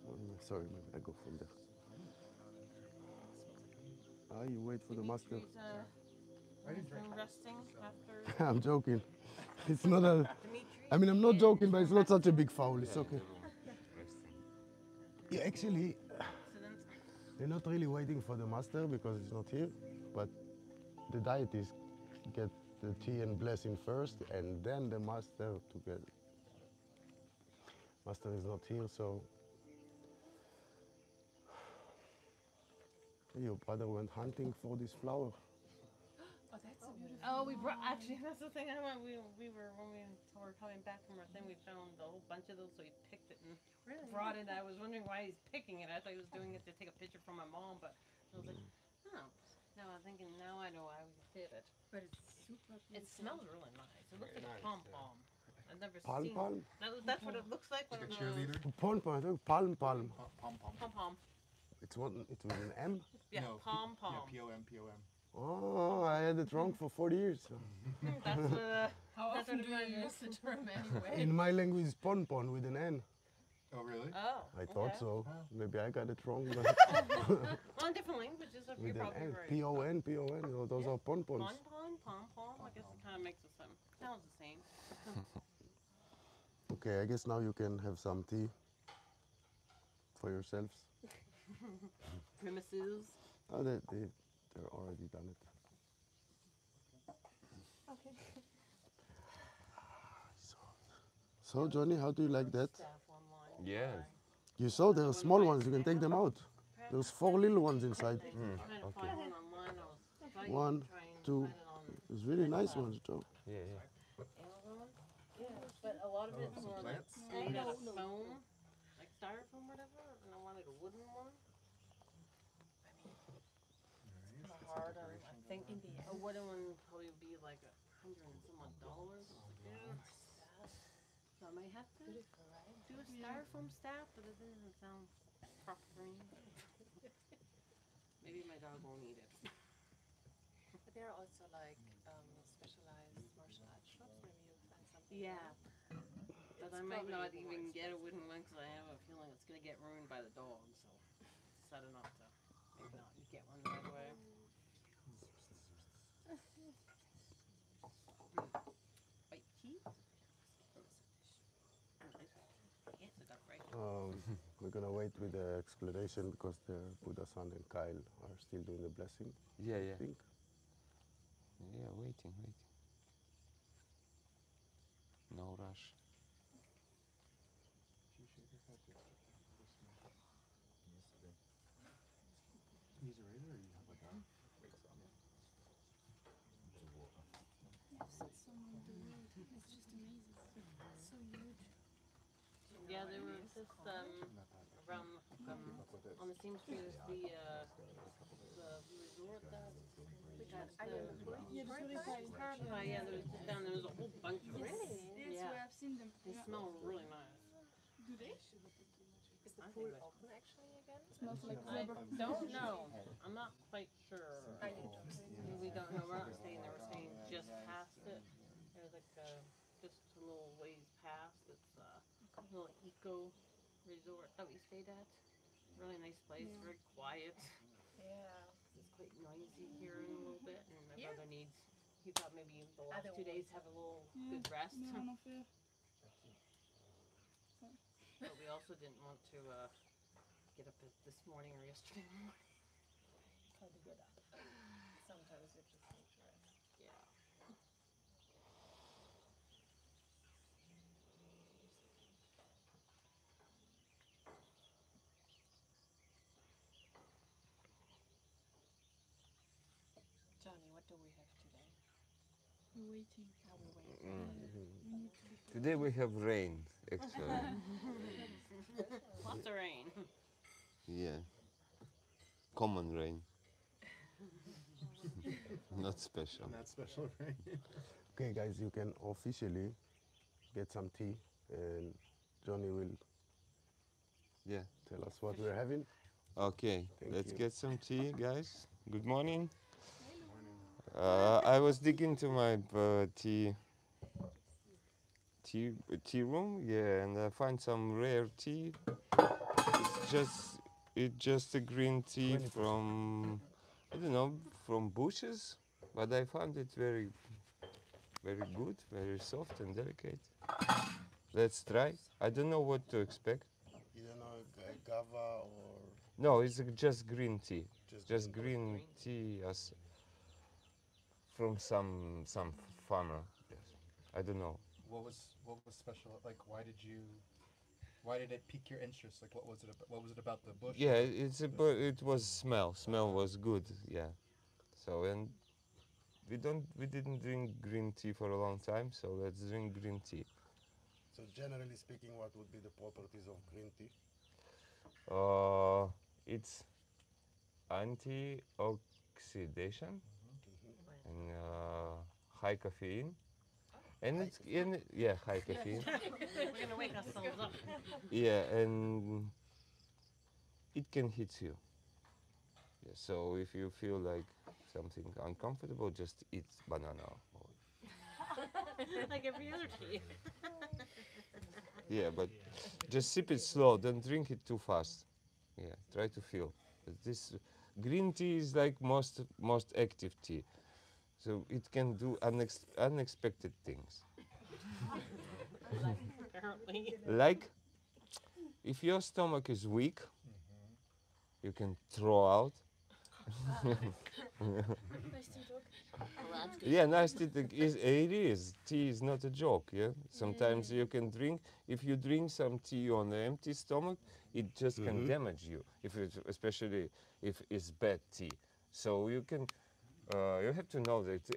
Morning. sorry, maybe I go from there. Ah, you wait for the master. Resting after. I'm joking. It's not a. Dimitri? I mean, I'm not joking, but it's not such a big foul. It's okay. Yeah, actually, Accident. they're not really waiting for the master because it's not here. But the deities get the tea and blessing first, and then the master to get. Master is not here, so. Your brother went hunting for this flower. Oh, that's a beautiful. Oh, we brought, actually, that's the thing I went, we were, when we were coming back from our thing, we found a whole bunch of those, so he picked it and brought it. I was wondering why he's picking it. I thought he was doing it to take a picture for my mom, but I was like, oh, now I'm thinking, now I know why we did it. But it's super beautiful. It smells really nice. It looks like a Very nice, pom-pom. I've never Palm seen palm? That's what it looks like. Like a One of cheerleader? Palm palm, I think palm palm. Pom pom. Pom-pom. It's one. It's with an M. Yeah, No, pom-pom. Yeah, P-O-M, P-O-M. Oh, I had it wrong for 40 years. That's How That's often what do it you is. use the term anyway? In my language, it's pon pon with an N. Oh, really? oh. I thought okay. so. Maybe I got it wrong, but Well, in different languages, you're with an probably N. right. P-O-N, P-O-N. Those Yeah. are pon pons. Pom-pom. I guess it kind of makes the same. Sounds the same. Okay, I guess now you can have some tea for yourselves. Premises. Oh, they're already done it. Okay. So, Johnny, how do you like that? Staff online. Yeah. You saw there are small ones. You can take them out. There's 4 little ones inside. Trying to find one online. I was trying One, to find two. it on There's really nice ones, Joe. Yeah, Amazon. Yeah, but a lot of it's more like plants? made out of foam, like styrofoam, whatever. And I want like a wooden one. It's kind of hard. I think a wooden one would probably be like $100 and some odd. So I might have to do a styrofoam staff, but it doesn't sound proper for me. Maybe my dog won't eat it. But there are also like specialized martial arts shops. Maybe you'll find something. Yeah. But I It's might not probably even more get a wooden one because I have a feeling it's going to get ruined by the dog. So decided not to. Maybe not get one right away. White cheese? Yes, I got it right. We're gonna wait with the explanation because the Buddha-san and Kyle are still doing the blessing. Yeah, I yeah. think. Yeah, waiting. No rush. Use a razor, or you have like a razor on it? Yes, some on the road. It's just amazing. It's so huge. Yeah, there was just around on the same street as the resort that Which has one? Are you in the tourist Yeah, the tourist side. Paradise. Yeah, there was just down there was a whole bunch of them. Yes, Yeah. where I've seen them. They Yeah. smell really nice. Do they? Is the I pool think open actually again? Smells like I rubber. don't know. I'm not quite sure. I need to. We don't know. We're not staying there. We're staying just past it. There's like just a little ways past. It's a little eco resort that we stayed at. Really nice place. Yeah. Very quiet. Yeah. It's quite noisy here in a little bit, and my Yeah. brother needs. He thought maybe the last Other 2 days ones. have a little Yeah. good rest. No, non faire. But we also didn't want to get up this morning or yesterday morning. Try to get up. Sometimes you just need to rest. Yeah. Johnny, what do we have today? We're waiting. Are we waiting? We need to be Today we have rain, actually. Lots of rain. Yeah. Common rain. Not special. Not special, right? Okay, guys, you can officially get some tea, and Johnny will Yeah. tell us what we're having. Okay, Thank let's you. get some tea, guys. Good morning. I was digging to my tea room, yeah, and I find some rare tea. It's just a green tea 20%. from, I don't know, from bushes, but I found it very good, very soft and delicate. Let's try. I don't know what to expect. You don't know Gava or No, it's just green tea. Just green green tea as from some farmer. Yes. I don't know. What was special? Like, why did it pique your interest? Like, what was it about the bush? Yeah, it was smell. Smell was good. Yeah. So and we didn't drink green tea for a long time. So let's drink green tea. So generally speaking, what would be the properties of green tea? It's antioxidation and high caffeine. And it's high caffeine. We're gonna wake ourselves up. Yeah, and it can hit you. Yeah, so if you feel like something uncomfortable, just eat banana. Like every other tea. Yeah, but just sip it slow. Don't drink it too fast. Yeah, try to feel. This green tea is like most active tea, so it can do unexpected things. Apparently. Like if your stomach is weak, you can throw out. Yeah, nice tea. It is. Tea is not a joke. Yeah. Sometimes you can drink. If you drink some tea on an empty stomach, it just can damage you. Especially if it's bad tea. So you can. You have to know that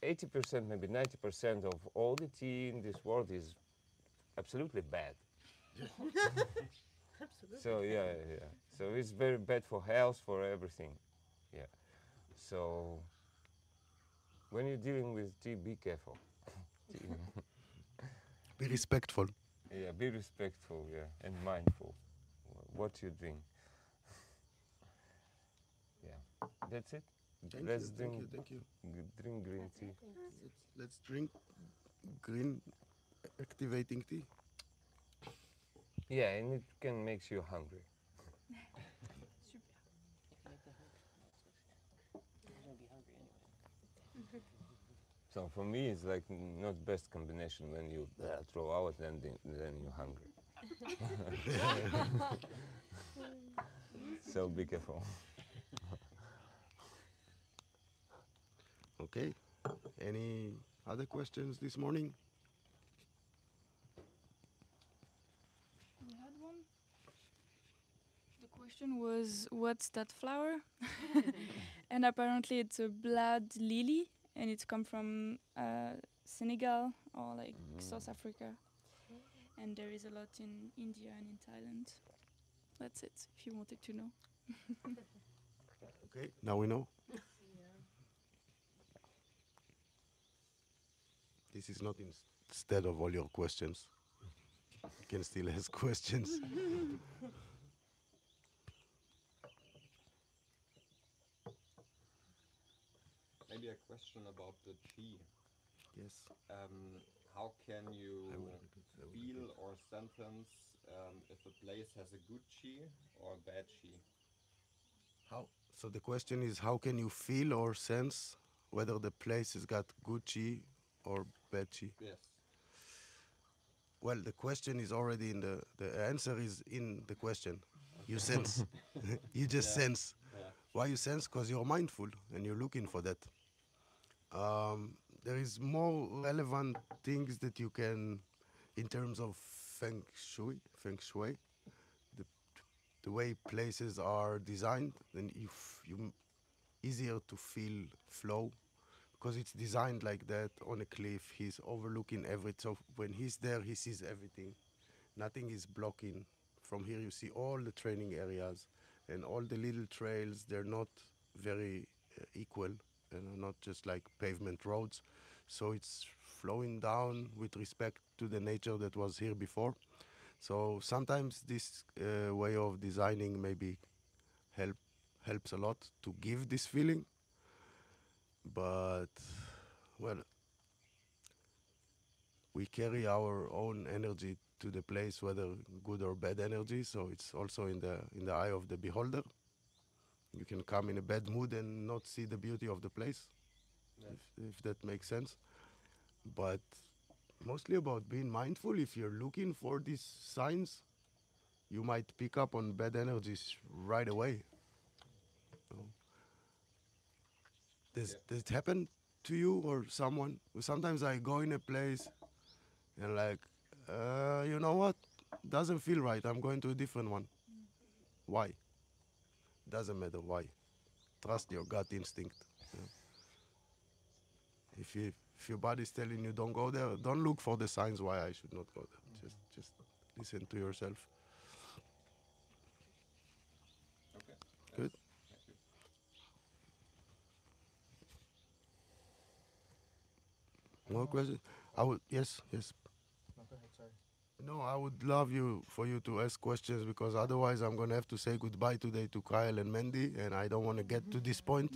80%, maybe 90% of all the tea in this world is absolutely bad. Absolutely. So yeah. So it's very bad for health, for everything. Yeah. So when you're dealing with tea, be careful. Be respectful. Yeah, be respectful, yeah, and mindful what you drink. Yeah, that's it. Let's Thank you. drink green tea. Let's drink green activating tea. Yeah, and it can make you hungry. You're gonna be hungry anyway. So for me, it's like not best combination when you throw out, then you're hungry. So be careful. Okay. Any other questions this morning? We had one. The question was, what's that flower? And apparently it's a blood lily, and it's come from Senegal or like South Africa. And there is a lot in India and in Thailand. That's it, if you wanted to know. Okay, now we know. This is not instead of all your questions. You can still ask questions. Maybe a question about the chi. Yes. How can you I will repeat. feel or sentence if a place has a good chi or bad chi? How? So the question is, how can you feel or sense whether the place has got good chi or bad chi? Yes. Well, the question is already in the answer is in the question. You sense. You just sense. Yeah. Why you sense? Because you're mindful and you're looking for that. There is more relevant things that you can, in terms of feng shui, the, the way places are designed, then you easier to feel flow because it's designed like that on a cliff. He's overlooking everything. So when he's there, he sees everything. Nothing is blocking. From here, you see all the training areas and all the little trails. They're not very equal and are not just like pavement roads. So it's flowing down with respect to the nature that was here before. So sometimes this way of designing maybe helps a lot to give this feeling. But well, we carry our own energy to the place, whether good or bad energy. So it's also in the eye of the beholder. You can come in a bad mood and not see the beauty of the place, Yeah. if that makes sense. But mostly about being mindful. If you're looking for these signs, you might pick up on bad energies right away. So, does it happen to you or someone? Sometimes I go in a place and like, you know what? Doesn't feel right. I'm going to a different one. Why? Doesn't matter why. Trust your gut instinct. Yeah. If your body's telling you don't go there, don't look for the signs why I should not go there. Just listen to yourself. Okay. Good. Thank you. More questions? I would yes. No, go ahead, sorry. No, I would love for you to ask questions because otherwise I'm gonna have to say goodbye today to Kyle and Mandy, and I don't want to get to this point.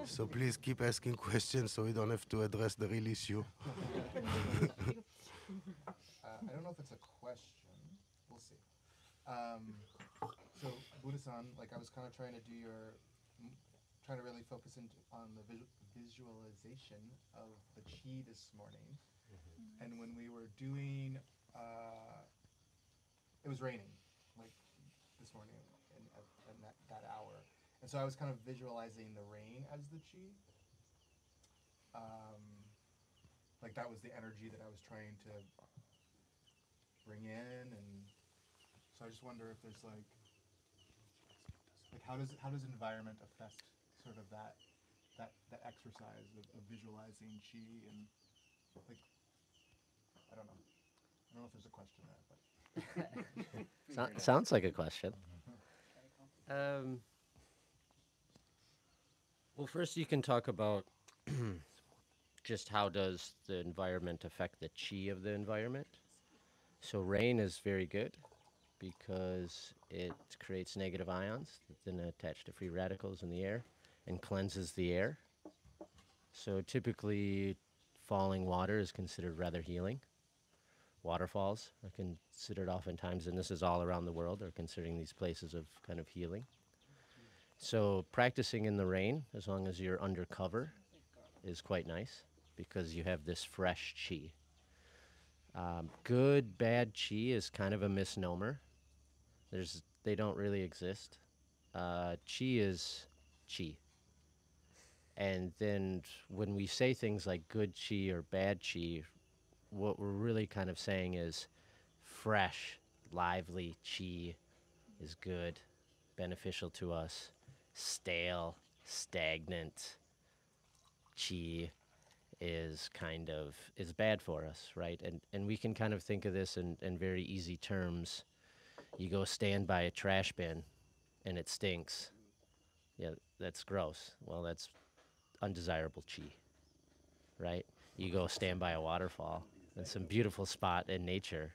So please keep asking questions so we don't have to address the real issue. I don't know if it's a question. We'll see. So Buddha-san, like I was kind of trying to do trying to really focus on the visualization of the chi this morning. And when we were doing, it was raining, like this morning, in that hour. And so I was kind of visualizing the rain as the chi. Like that was the energy that I was trying to bring in, and so I just wonder if there's like how does environment affect sort of that exercise of visualizing chi, and like I don't know if there's a question there, but Sounds like a question. Well, first you can talk about just how does the environment affect the chi of the environment. So rain is very good because it creates negative ions that then attach to free radicals in the air and cleanses the air. So typically falling water is considered rather healing. Waterfalls are considered oftentimes, and this is all around the world, are considering these places of kind of healing. So practicing in the rain, as long as you're under cover, is quite nice because you have this fresh chi. Good, bad chi is kind of a misnomer. They don't really exist. Chi is chi. And then when we say things like good chi or bad chi, what we're really kind of saying is fresh, lively chi is good, beneficial to us. Stale, stagnant chi is bad for us, right? And we can kind of think of this in very easy terms. You go stand by a trash bin and it stinks. Yeah, that's gross. Well, that's undesirable chi, right? You go stand by a waterfall and some beautiful spot in nature,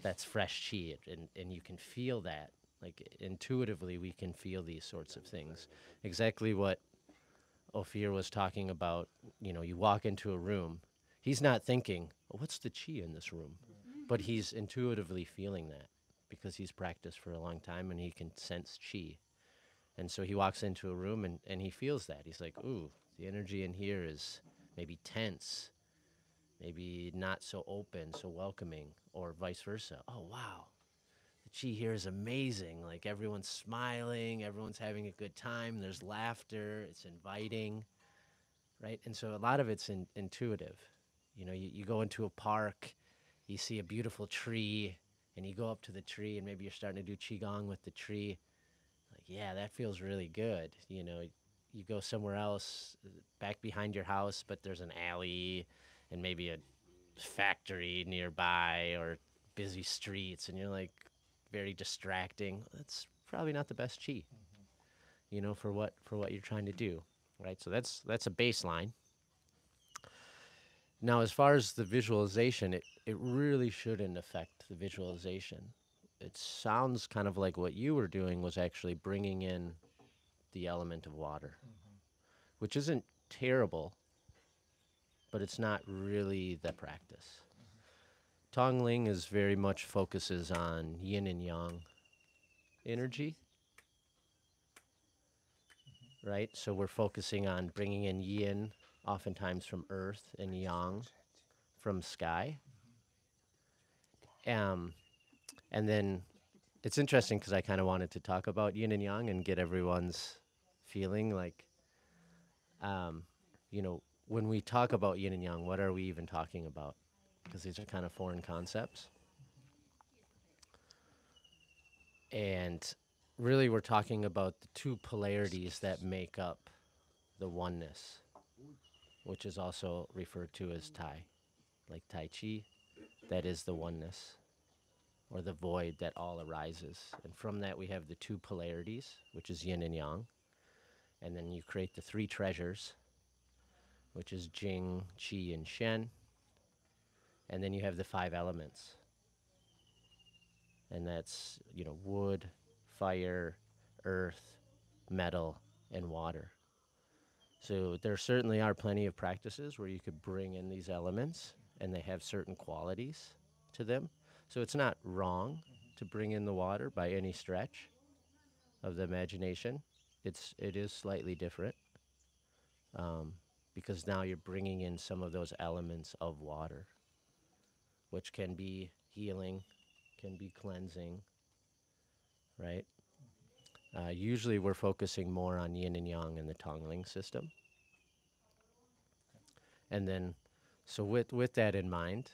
that's fresh chi, and you can feel that. Like intuitively, we can feel these sorts of things. Exactly what Ophir was talking about. You know, you walk into a room, he's not thinking, oh, what's the chi in this room? But he's intuitively feeling that because he's practiced for a long time and he can sense chi. And so he walks into a room and he feels that. He's like, ooh, the energy in here is maybe tense, maybe not so open, so welcoming, or vice versa. Oh, wow, the chi here is amazing. Like everyone's smiling, everyone's having a good time, there's laughter, it's inviting, right? And so a lot of it's intuitive. You know, you go into a park, you see a beautiful tree, and you go up to the tree, and maybe you're starting to do Qigong with the tree. Like, yeah, that feels really good. You know, you go somewhere else, back behind your house, but there's an alley and maybe a factory nearby or busy streets, and you're like very distracting. That's probably not the best chi, you know, for what you're trying to do, right? So that's a baseline. Now, as far as the visualization, it really shouldn't affect the visualization. It sounds kind of like what you were doing was actually bringing in the element of water, which isn't terrible, but it's not really the practice. Tongling is very much focuses on yin and yang energy, right? So we're focusing on bringing in yin, oftentimes from earth, and yang from sky. And then it's interesting because I kind of wanted to talk about yin and yang and get everyone's feeling like, you know, when we talk about yin and yang, what are we even talking about? Because these are kind of foreign concepts. And really, we're talking about the two polarities that make up the oneness, which is also referred to as Tai, like Tai Chi. That is the oneness, or the void that all arises. And from that, we have the two polarities, which is yin and yang. And then you create the three treasures, which is Jing, Qi, and Shen. And then you have the five elements. And that's, you know, wood, fire, earth, metal, and water. So there certainly are plenty of practices where you could bring in these elements and they have certain qualities to them. So it's not wrong to bring in the water by any stretch of the imagination. It is slightly different because now you're bringing in some of those elements of water, which can be healing, can be cleansing, right? Usually we're focusing more on yin and yang in the Tongling system. And then, so with that in mind,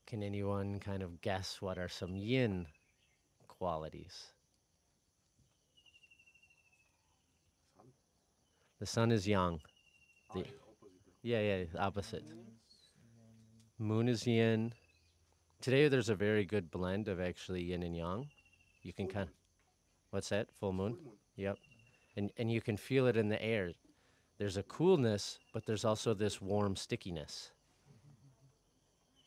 can anyone kind of guess what are some yin qualities? The sun is yang. The, yeah, opposite. Moon is yin. Today there's a very good blend of actually yin and yang. You can kind of, what's that? Full moon? Yep. And you can feel it in the air. There's a coolness, but there's also this warm stickiness.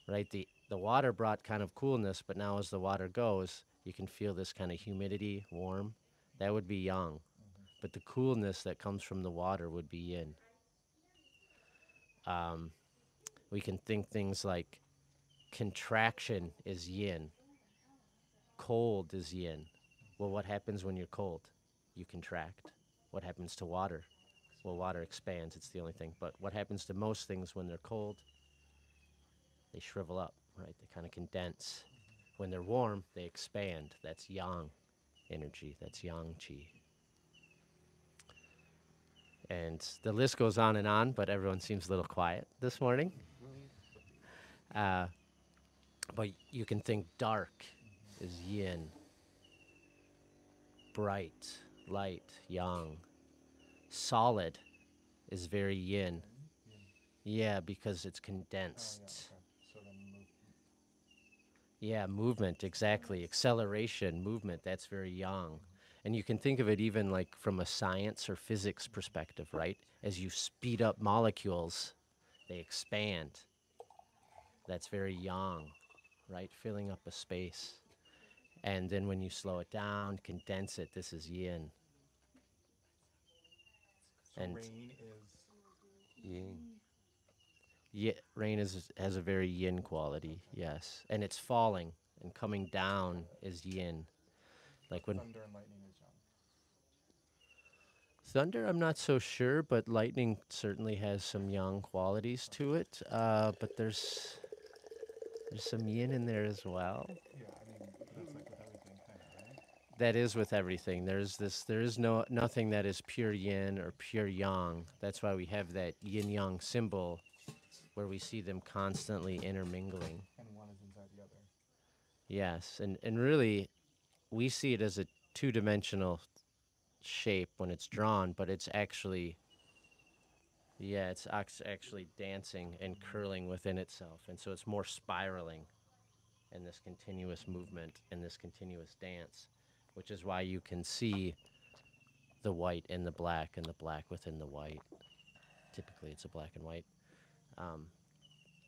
Right? The water brought kind of coolness, but now as the water goes, you can feel this kind of humidity, warm. That would be yang. But the coolness that comes from the water would be yin. We can think things like contraction is yin, cold is yin. Well, what happens when you're cold? You contract. What happens to water? Well, water expands, it's the only thing. But what happens to most things when they're cold? They shrivel up, right? They kind of condense. When they're warm, they expand. That's yang energy. That's yang qi. And the list goes on, but everyone seems a little quiet this morning. Uh, but you can think dark is yin, bright, light, yang. Solid is very yin. Yeah, because it's condensed. Yeah, movement, exactly. Acceleration, movement, that's very yang. And you can think of it even like from a science or physics perspective, right? As you speed up molecules, they expand. That's very yang, right? Filling up a space. And then when you slow it down, condense it, this is yin. So And rain is Yin. yeah, rain has a very yin quality, yes. And it's falling and coming down is yin. Like when thunder and lightning is yang. thunder, I'm not so sure, but lightning certainly has some yang qualities to it. But there's some yin in there as well. Yeah, I mean that's like with everything, kind of, right? That is with everything. There is nothing that is pure yin or pure yang. That's why we have that yin yang symbol where we see them constantly intermingling. And one is inside the other. Yes, and really we see it as a two-dimensional shape when it's drawn, but it's actually, yeah, it's actually dancing and curling within itself. And so it's more spiraling in this continuous movement and this continuous dance, which is why you can see the white in the black and the black within the white. Typically it's a black and white.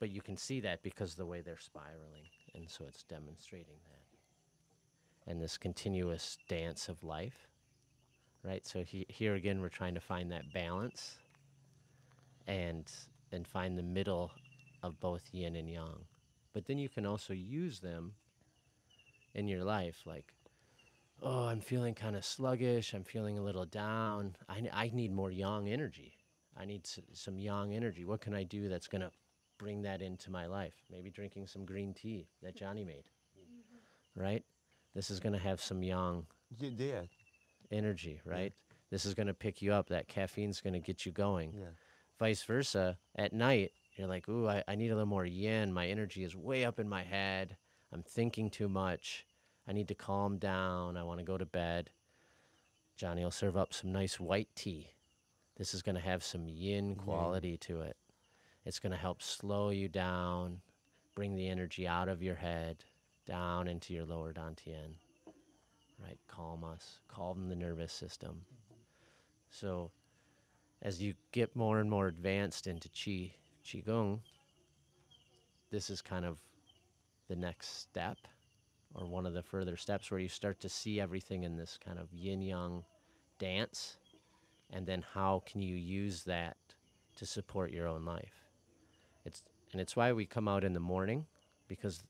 But you can see that because of the way they're spiraling. And so it's demonstrating that. And this continuous dance of life, right? So here again, we're trying to find that balance and find the middle of both yin and yang. But then you can also use them in your life, like, oh, I'm feeling kind of sluggish, I'm feeling a little down, I need more yang energy. I need some yang energy. What can I do that's going to bring that into my life? Maybe drinking some green tea that Johnny made, right? This is going to have some yang Yeah. energy, right? This is going to pick you up. That caffeine's going to get you going. Yeah. Vice versa, at night, you're like, ooh, I need a little more yin. My energy is way up in my head. I'm thinking too much. I need to calm down. I want to go to bed. Johnny will serve up some nice white tea. This is going to have some yin quality to it. It's going to help slow you down, bring the energy out of your head, down into your lower dantian, right? Calm us, calm the nervous system. So as you get more and more advanced into Qigong, this is kind of the next step or one of the further steps where you start to see everything in this kind of yin-yang dance, and then how can you use that to support your own life. It's why we come out in the morning, because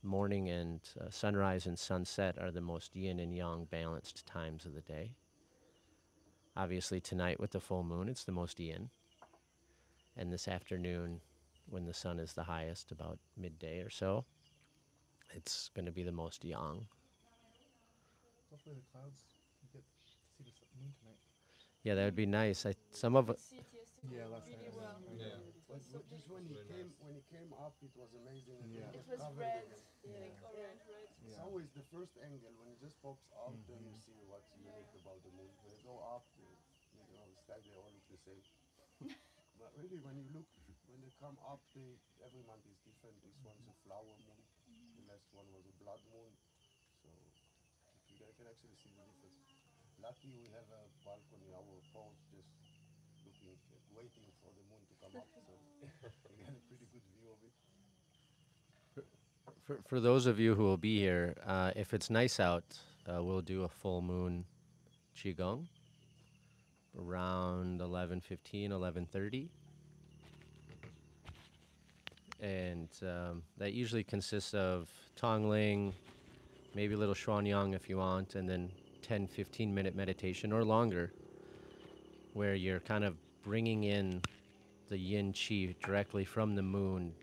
morning and sunrise and sunset are the most yin and yang balanced times of the day. Obviously tonight with the full moon, it's the most yin. And this afternoon, when the sun is the highest, about midday or so, it's going to be the most yang. Hopefully the clouds you get to see the moon tonight. Yeah, that would be nice. Some of it. Yeah, last night. Just when he came up, it was amazing. And Yeah. then It was covered red. again. Yeah. It's always the first angle when it just pops out, then you see what's unique about the moon. When you go up, it's like they all look the same. But really, when they come up, every month is different. This one's a flower moon. The last one was a blood moon. So you can actually see the difference. Lucky we have a balcony, our post just waiting for the moon to come up, so we get a pretty good view of it. For those of you who will be here, if it's nice out, we'll do a full moon Qigong around 11:15, 11:30. And that usually consists of Tongling, maybe a little Shuang if you want, and then 10, 15-minute meditation or longer, where you're kind of bringing in the yin qi directly from the moon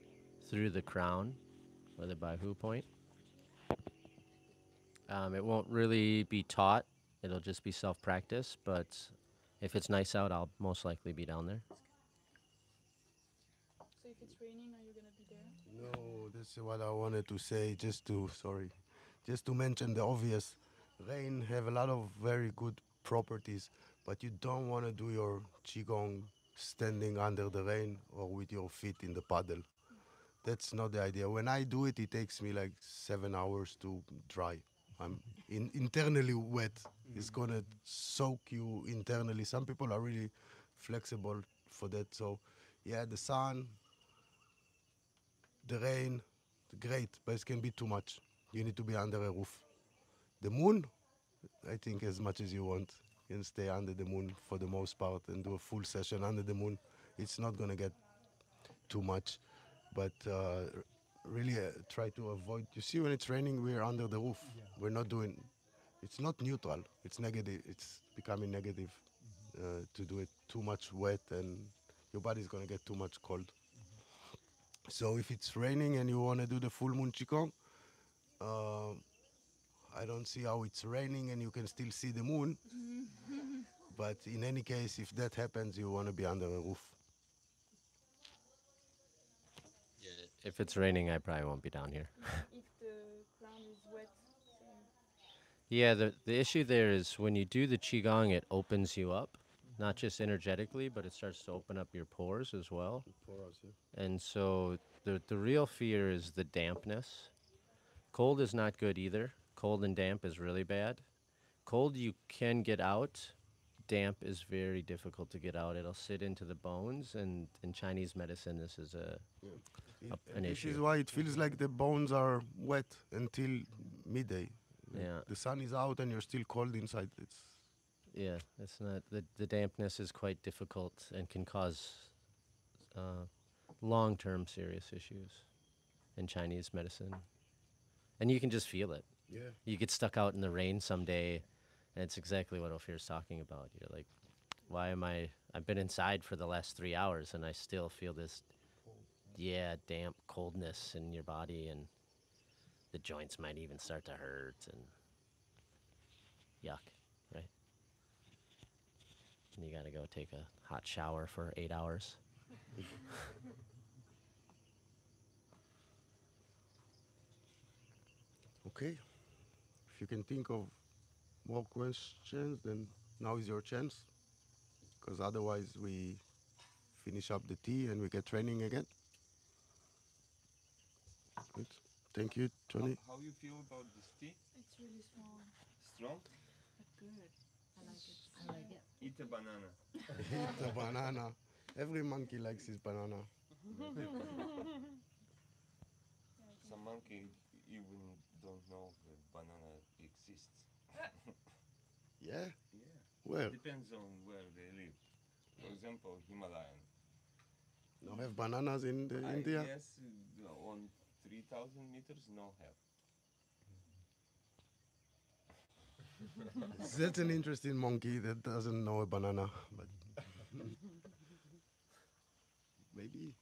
through the crown or the Baihu point. It won't really be taught. It'll just be self-practice, but if it's nice out, I'll most likely be down there. So if it's raining, are you gonna be there? No, this is what I wanted to say. Just to mention the obvious. Rain have a lot of very good properties, but you don't want to do your qigong standing under the rain or with your feet in the puddle. That's not the idea. When I do it, it takes me like 7 hours to dry. I'm internally wet. It's gonna soak you internally. Some people are really flexible for that. So, yeah, the sun, the rain, great, but it can be too much. You need to be under a roof. The moon, I think as much as you want. You can stay under the moon for the most part and do a full session under the moon. It's not gonna get too much, but really try to avoid. You see, when it's raining, we're under the roof. Yeah. We're not doing. It's not neutral. It's negative. It's becoming negative to do it too much wet, and your body's gonna get too much cold. So if it's raining and you want to do the full moon qigong, uh, I don't see how it's raining and you can still see the moon. But in any case, if that happens, you want to be under a roof. If it's raining, I probably won't be down here. If the ground is wet, so Yeah, the issue there is when you do the Qigong, it opens you up, not just energetically, but it starts to open up your pores as well. And so the real fear is the dampness. Cold is not good either. Cold and damp is really bad. Cold you can get out. Damp is very difficult to get out. It'll sit into the bones, and in Chinese medicine, this is an This issue. is why it feels like the bones are wet until midday. Yeah. The sun is out and you're still cold inside. Yeah, it's not the dampness is quite difficult and can cause long-term serious issues in Chinese medicine. And you can just feel it. Yeah. You get stuck out in the rain someday, and it's exactly what Ophir's talking about. You're like, why am I've been inside for the last 3 hours and I still feel this, damp coldness in your body, and the joints might even start to hurt, and yuck, right? And you gotta go take a hot shower for 8 hours. Okay. If you can think of more questions, then now is your chance. Because otherwise we finish up the tea and we get training again. Good. Thank you, Tony. How you feel about this tea? it's really strong. Strong? But good. I like it. I like it. Eat a banana. The banana. Every monkey likes his banana. Some monkey even don't know that banana exists. Yeah? Yeah. Where? Depends on where they live. For example, Himalayan. Now have bananas in India? Yes, on 3,000 meters, no have. That's an interesting monkey that doesn't know a banana, but maybe.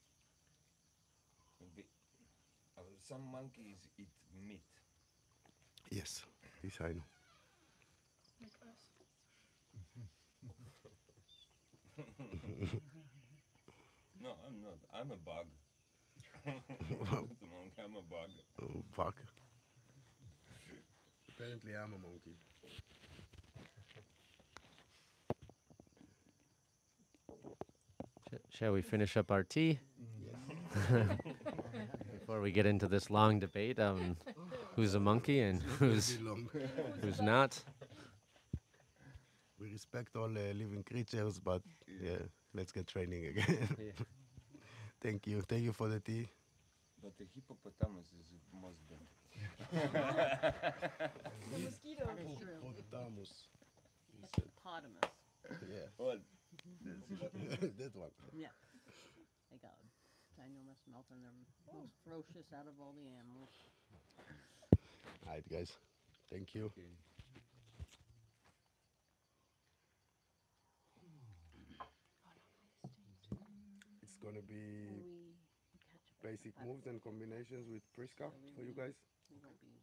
Some monkeys eat meat. Yes, this I know. Like us. No, I'm not. I'm a bug. Not a monkey, I'm a bug. Oh, fuck. Apparently I'm a monkey. Shall we finish up our tea? Before we get into this long debate on who's a monkey and who's not. We respect all living creatures, but yeah, let's get training again. Yeah. Thank you. Thank you for the tea. But the hippopotamus is most dangerous. The mosquito. Hippopotamus. Hippopotamus. Yeah, Well, that one. Yeah. They got ginormous mouth and they're most ferocious out of all the animals. All right, guys. Thank you. okay. It's gonna be We catch up basic moves and combinations with Priska for you guys.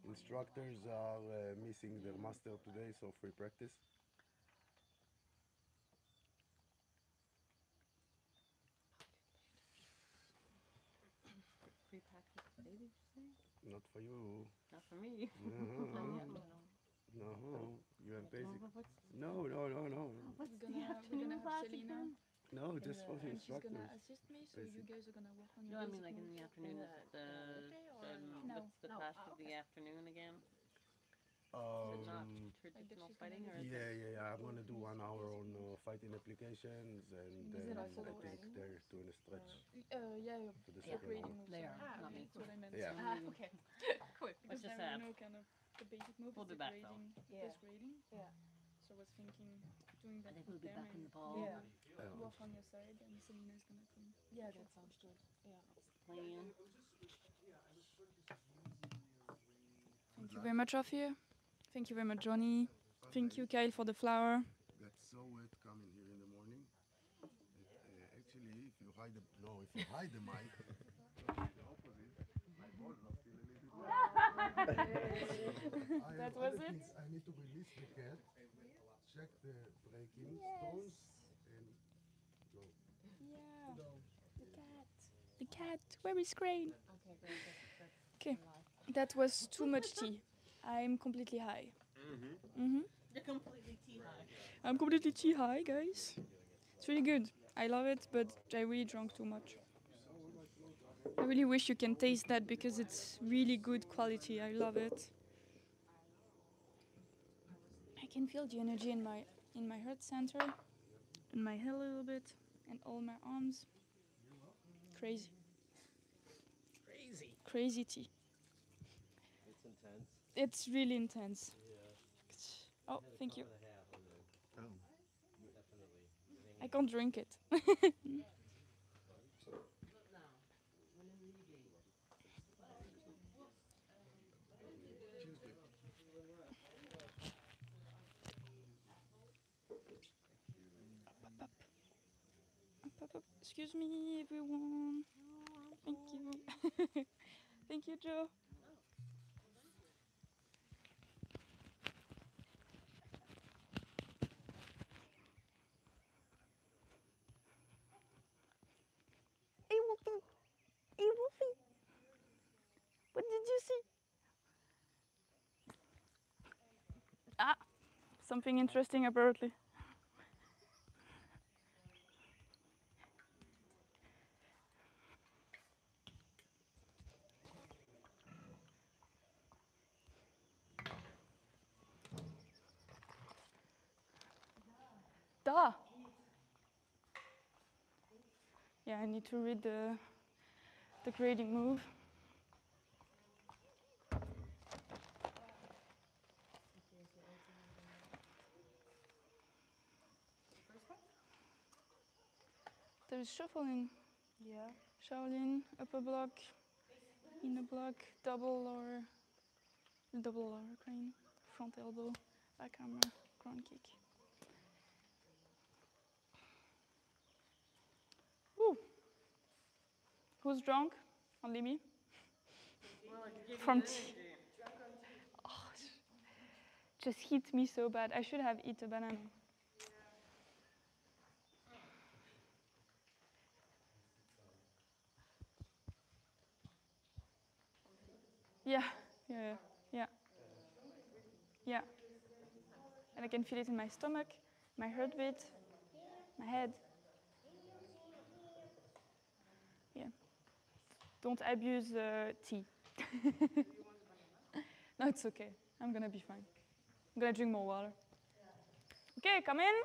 Instructors are missing their master today, so free practice. Free practice today, did you say? Not for you. Not for me. No, you have basic. What's No. what's We're the gonna afternoon have class Selena, again? No, just for the and she's gonna instructors. assist me. So you Basic. guys are gonna work on No, your I basic mean like in moves. the afternoon. No. What's the class of the afternoon again? Is it not traditional she's gonna fighting, or is Yeah, it? I'm gonna do 1 hour on fighting applications, and then I think they're doing a stretch Yeah, for the yeah, second grading one. moves. They are, sorry. not me. That's what I meant. Yeah. Okay. Cool. Let's Because just now have. you know kind of the basic move We'll is be the back, though. grading, Yeah. plus grading. Yeah. So I was thinking doing that I think with we'll be them back in and the ball. Yeah. work on your side, and Selena's gonna come. Yeah, that sounds good. Yeah. Plan. Thank you very much, Ophir. Thank you very much, Johnny. Thank you, Kyle, for the flower. Got so wet coming here in the morning. Actually, if you hide the mic, the opposite, my ball was still a little bit wet. That was it? Things. I need to release the cat, check the breaking stones, and go. Yeah. The cat. Where is Crane? Okay, great. Okay. That was too much tea. I'm completely high. You're completely tea high. I'm completely tea high, guys. It's really good. I love it, but I really drank too much. I really wish you can taste that because it's really good quality. I love it. I can feel the energy in my heart center, in my head a little bit, and all my arms. Crazy. Crazy tea. It's intense. It's really intense. Oh, thank you. I can't drink it. Excuse me, everyone. Thank you. Thank you, Joe. Hey, Wolfie. Hey, Wolfie. What did you see? Ah, something interesting apparently. Da. Yeah, I need to read the grading move. There's shuffling. Yeah. Shaolin, upper block, inner block, double lower crane, front elbow, back hammer, ground kick. Woo. Who's drunk? Only me. From tea. Oh, just hit me so bad. I should have eaten a banana. Yeah. And I can feel it in my stomach, my heartbeat, my head. Yeah. Don't abuse tea. No, it's okay. I'm gonna be fine. I'm gonna drink more water. Okay, come in.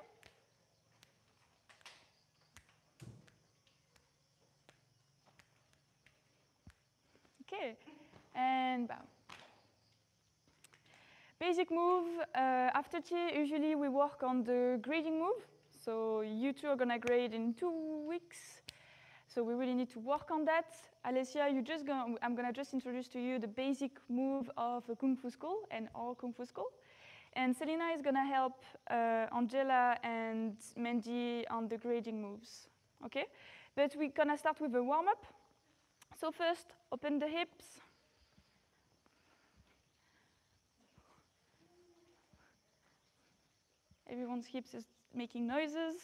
Okay, and bow. Basic move, after tea, usually we work on the grading move. So you two are gonna grade in 2 weeks. So we really need to work on that. Alessia, I'm gonna just introduce to you the basic move of a Kung Fu school and our Kung Fu school. And Selena is gonna help Angela and Mandy on the grading moves, okay? But we're gonna start with a warm-up. So first, open the hips. Everyone's hips is making noises.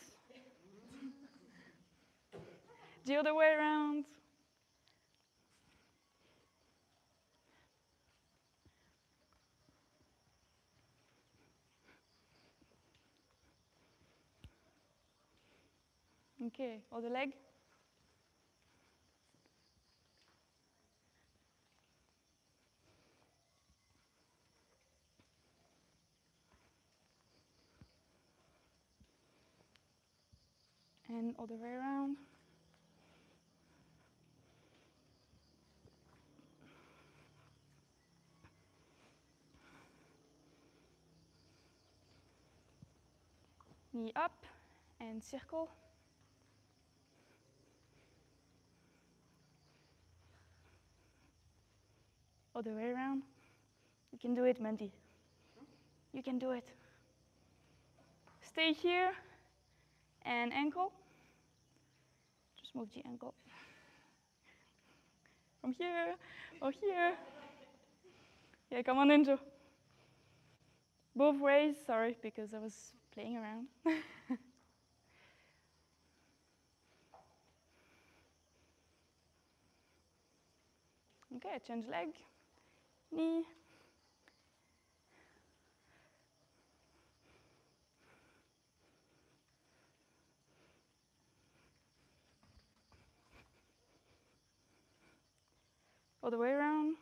The other way around. Okay, other leg. And other way around. Knee up and circle. Other way around. You can do it, Mandy. You can do it. Stay here and ankle. Just move the ankle. From here or here. Yeah, come on, Ninja. Both ways, sorry, because I was playing around. Okay, change leg, knee. Other way around.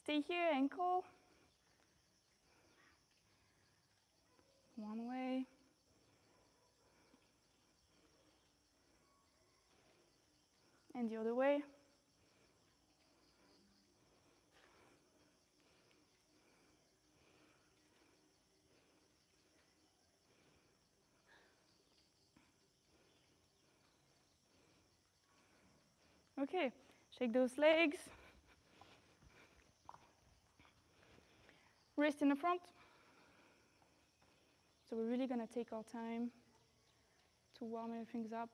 Stay here, ankle. One way. And the other way. Okay, shake those legs. Wrist in the front. So we're really gonna take our time to warm things up.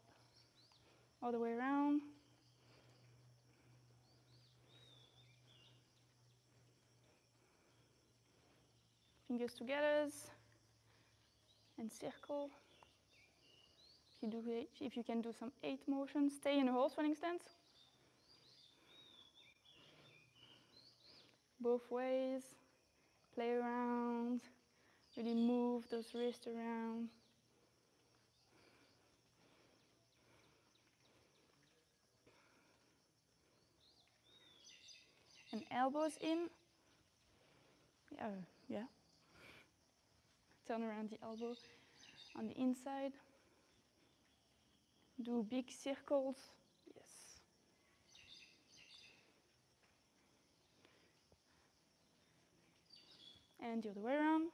All the way around. Fingers together and circle. If you can do some 8 motions, stay in a horse running stance. Both ways, play around, really move those wrists around. And elbows in. Yeah. Turn around the elbow on the inside. Do big circles. Yes. And the other way around.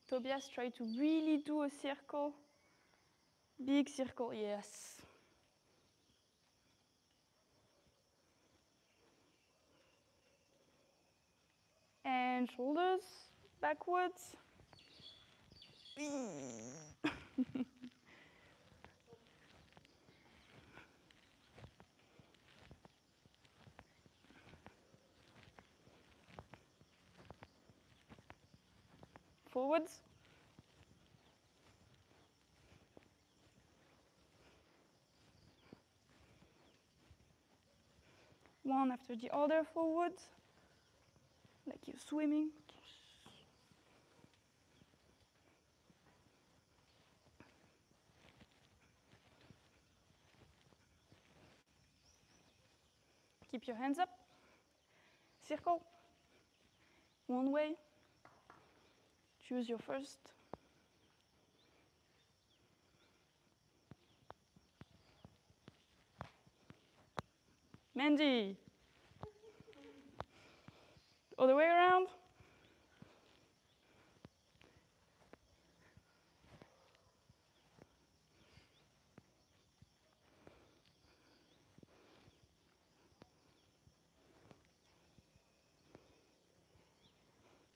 Tobias, try to really do a circle. Big circle, yes. And shoulders backwards. Forwards. One after the other forwards, like you're swimming. Keep your hands up. Circle. One way. Choose your first. Mandy. Other way around.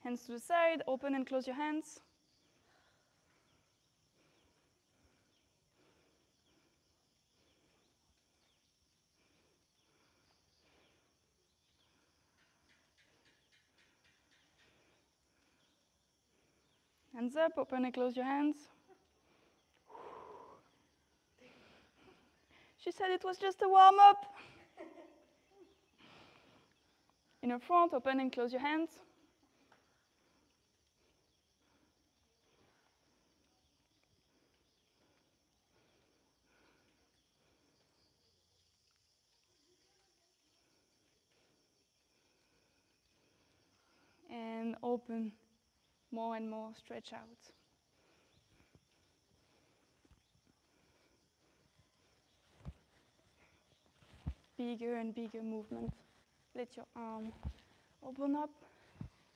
Hands to the side, open and close your hands. Hands up, open and close your hands. She said it was just a warm-up. In the front, open and close your hands. And open more and more, stretch out. Bigger and bigger movement. Let your arm open up,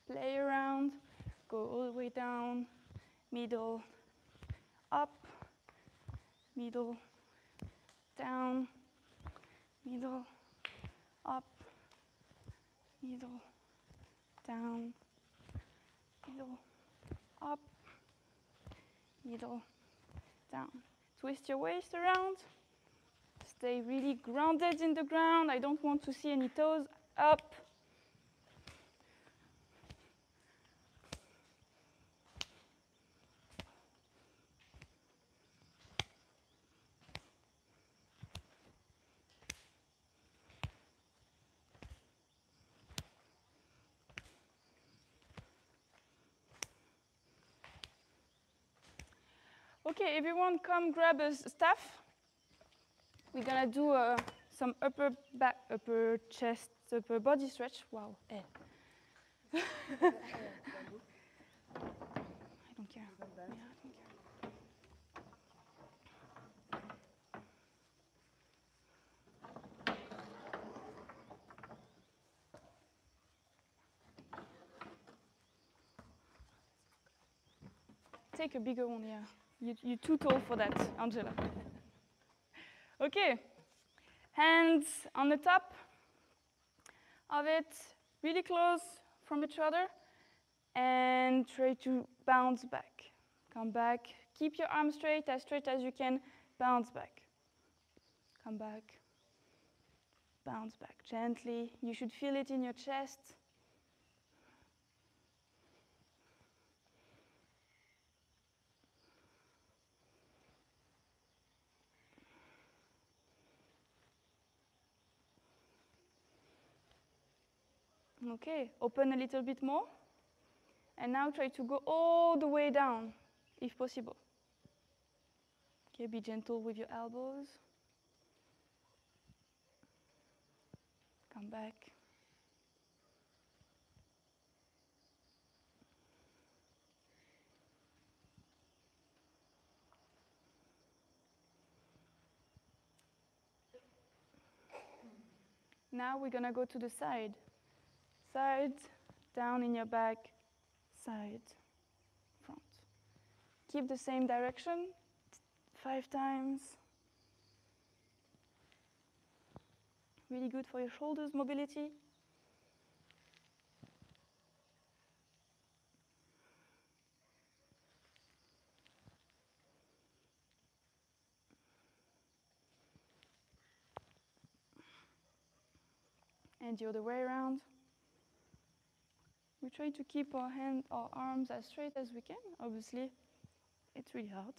play around, go all the way down, middle, up, middle, down, middle, up, middle, down, middle, up, middle, down. Twist your waist around. Stay really grounded in the ground. I don't want to see any toes up. Okay, everyone come grab a staff. We're gonna do some upper back, upper chest, upper body stretch. Wow. I don't care. Yeah, I don't care. Take a bigger one, yeah. You're too tall for that, Angela. Okay, hands on the top of it, really close from each other, and try to bounce back. Come back, keep your arms straight as you can, bounce back. Come back, bounce back gently. You should feel it in your chest. Okay, open a little bit more. And now try to go all the way down, if possible. Okay, be gentle with your elbows. Come back. Now we're gonna go to the side. Side, down in your back, side, front. Keep the same direction, 5 times. Really good for your shoulders mobility. And the other way around. We try to keep our arms as straight as we can. Obviously, it's really hard.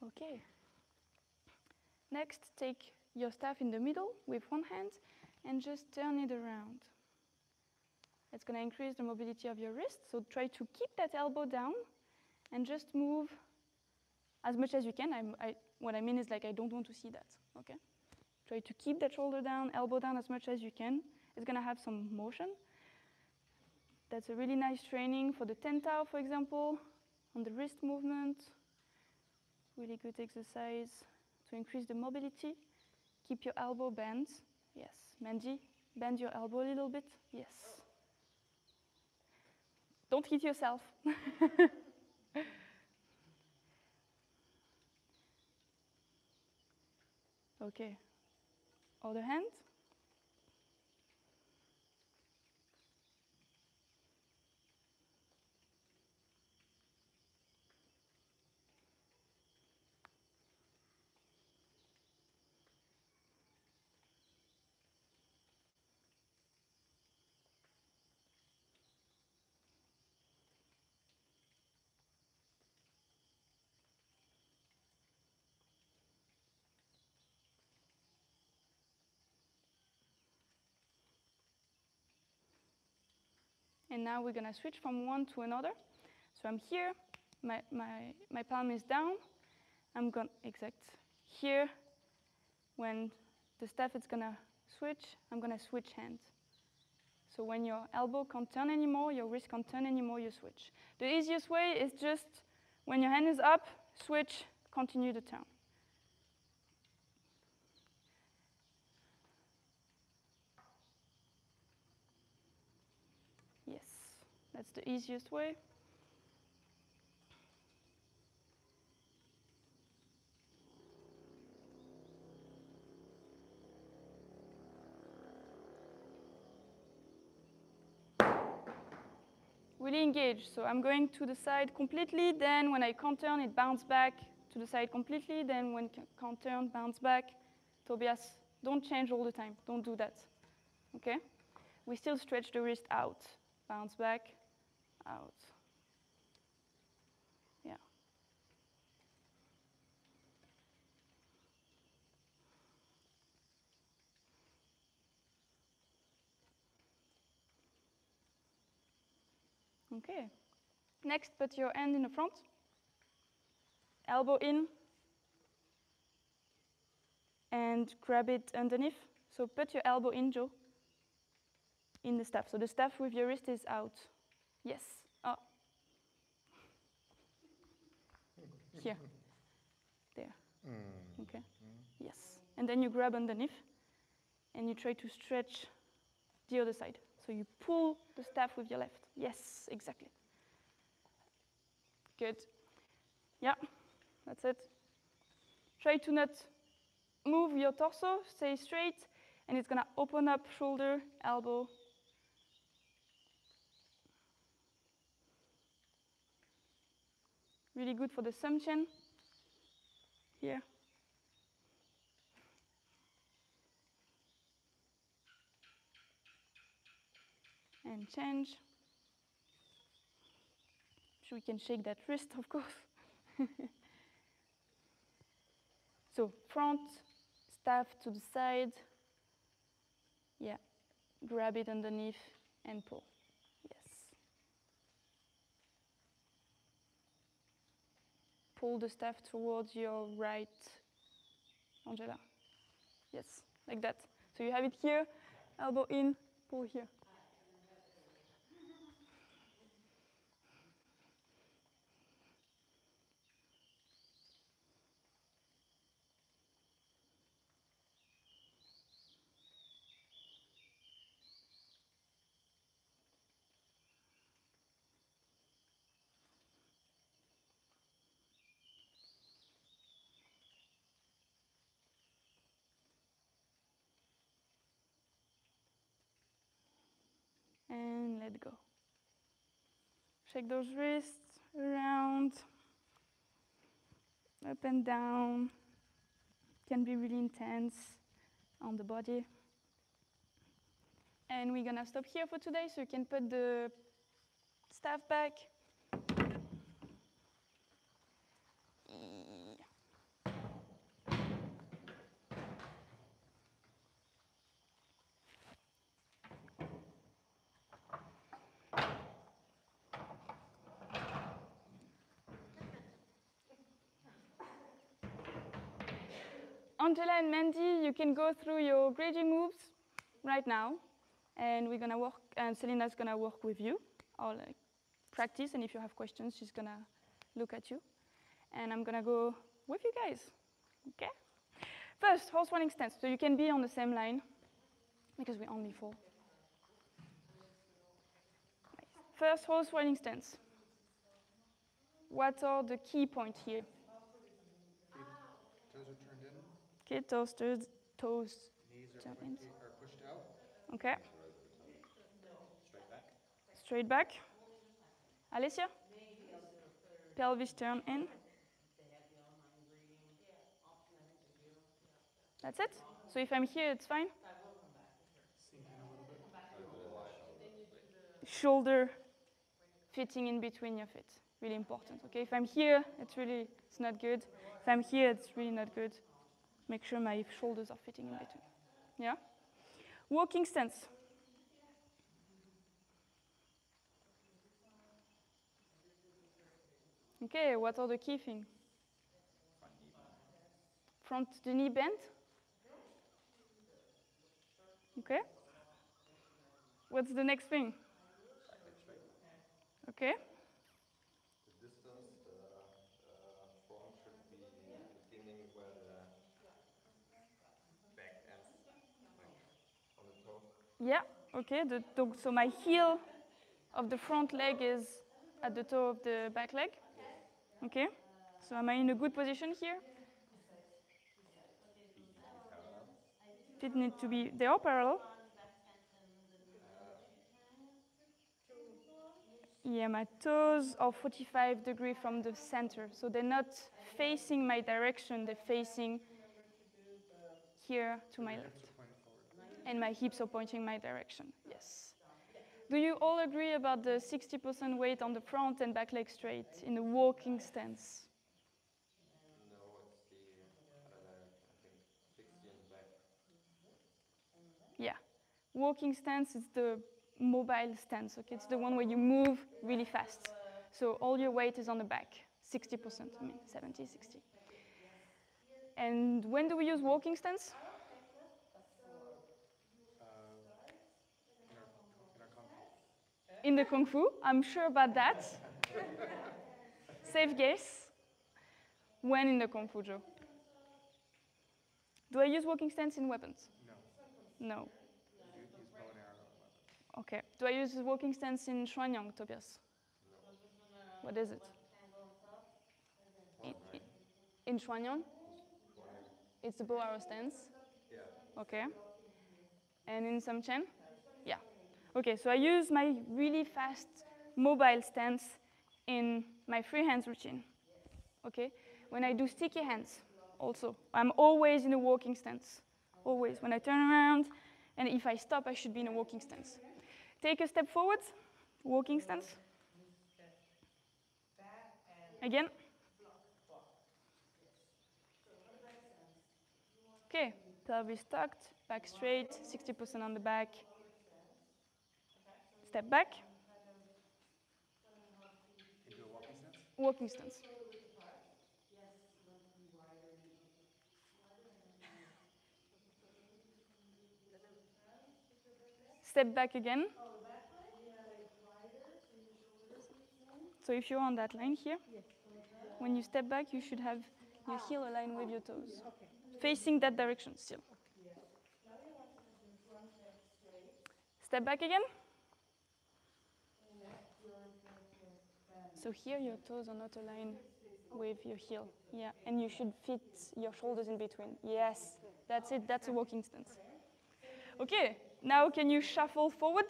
Okay. Next, take your staff in the middle with one hand and just turn it around. It's going to increase the mobility of your wrist, so try to keep that elbow down and just move as much as you can. What I mean is, like, I don't want to see that, okay? Try to keep that shoulder down, elbow down as much as you can. It's going to have some motion. That's a really nice training for the Tentao, for example, on the wrist movement. Really good exercise So increase the mobility. Keep your elbow bent. Yes. Mandy, bend your elbow a little bit. Yes. Don't hit yourself. Okay. Other hand. And now we're going to switch from one to another. So I'm here, my palm is down. I'm going exact here. When the staff is going to switch, I'm going to switch hands. So when your elbow can't turn anymore, your wrist can't turn anymore, you switch. The easiest way is just when your hand is up, switch, continue the turn. Yes, that's the easiest way. Really engage. So I'm going to the side completely. Then when I can't turn, it bounces back to the side completely. Then when can't turn, bounce back. Tobias, don't change all the time. Don't do that. Okay? We still stretch the wrist out. Bounce back, out. Yeah. Okay. Next, put your hand in the front. Elbow in. And grab it underneath. So put your elbow in, Joe, in the staff. So the staff with your wrist is out. Yes. Oh. Here. There. Okay. Yes. And then you grab underneath, and you try to stretch the other side. So you pull the staff with your left. Yes, exactly. Good. Yeah, that's it. Try to not move your torso, stay straight, and it's gonna open up shoulder, elbow. Really good for the sumchin. Here. And change. So we can shake that wrist, of course. So front, staff to the side. Yeah, grab it underneath and pull. Yes. Pull the staff towards your right, Angela. Yes, like that. So you have it here, elbow in, pull here. And let go. Shake those wrists around, up and down. Can be really intense on the body. And we're gonna stop here for today, so you can put the staff back. Angela and Mandy, you can go through your grading moves right now. And we're gonna work, and Selina's gonna work with you, or like practice, and if you have questions, she's gonna look at you. And I'm gonna go with you guys, okay? First, horse running stance. So you can be on the same line because we only four. First, horse running stance. What are the key points here? Toes are turned in. Okay, toes Knees turn in. are pushed out. Okay. Straight back. Straight back. Alessia? Pelvis turn in. That's it. So if I'm here, it's fine. Sink in a little bit. Shoulder fitting in between your feet. Really important. Okay, if I'm here, it's not good. If I'm here, it's really not good. Make sure my shoulders are fitting in between. Yeah? Walking stance. Okay, what are the key things? Front the knee bend. Okay. What's the next thing? Okay. The distance, the front should be beginning where the back ends, like on the toe. Yeah. Okay. So my heel of the front leg is at the toe of the back leg. Okay. So am I in a good position here? Feet need to be, they are parallel. Yeah, my toes are 45 degrees from the center. So they're not facing my direction, they're facing here to my left. And my hips are pointing my direction, yes. Do you all agree about the 60% weight on the front and back leg straight in a walking stance? No, it's the other leg, I think 60 in the back. Yeah. Walking stance is the mobile stance, okay? It's the one where you move really fast. So all your weight is on the back, 60%, 70, 60. And when do we use walking stance? In the Kung Fu, I'm sure about that. Safe guess. When in the Kung Fu, Joe? Do I use walking stance in weapons? No. No. You use bow and arrow in weapons. Okay. Do I use walking stance in Shuang, Tobias? No. What is it? In Shuang? It's the bow arrow stance? Yeah. Okay. And in Sam Chen? Yeah. Okay, so I use my really fast mobile stance in my free hands routine. Okay? When I do sticky hands, also, I'm always in a walking stance. Always. When I turn around, and if I stop, I should be in a walking stance. Take a step forward, walking stance. Again. Okay, pelvis tucked, back straight, 60% on the back. Step back. Into a walking stance? Walking stance. Step back again. So if you're on that line here, when you step back, you should have your heel aligned with your toes. Facing that direction still. Step back again. So here your toes are not aligned with your heel. Yeah, and you should fit your shoulders in between. Yes, that's it. That's a walking stance. Okay, now can you shuffle forward?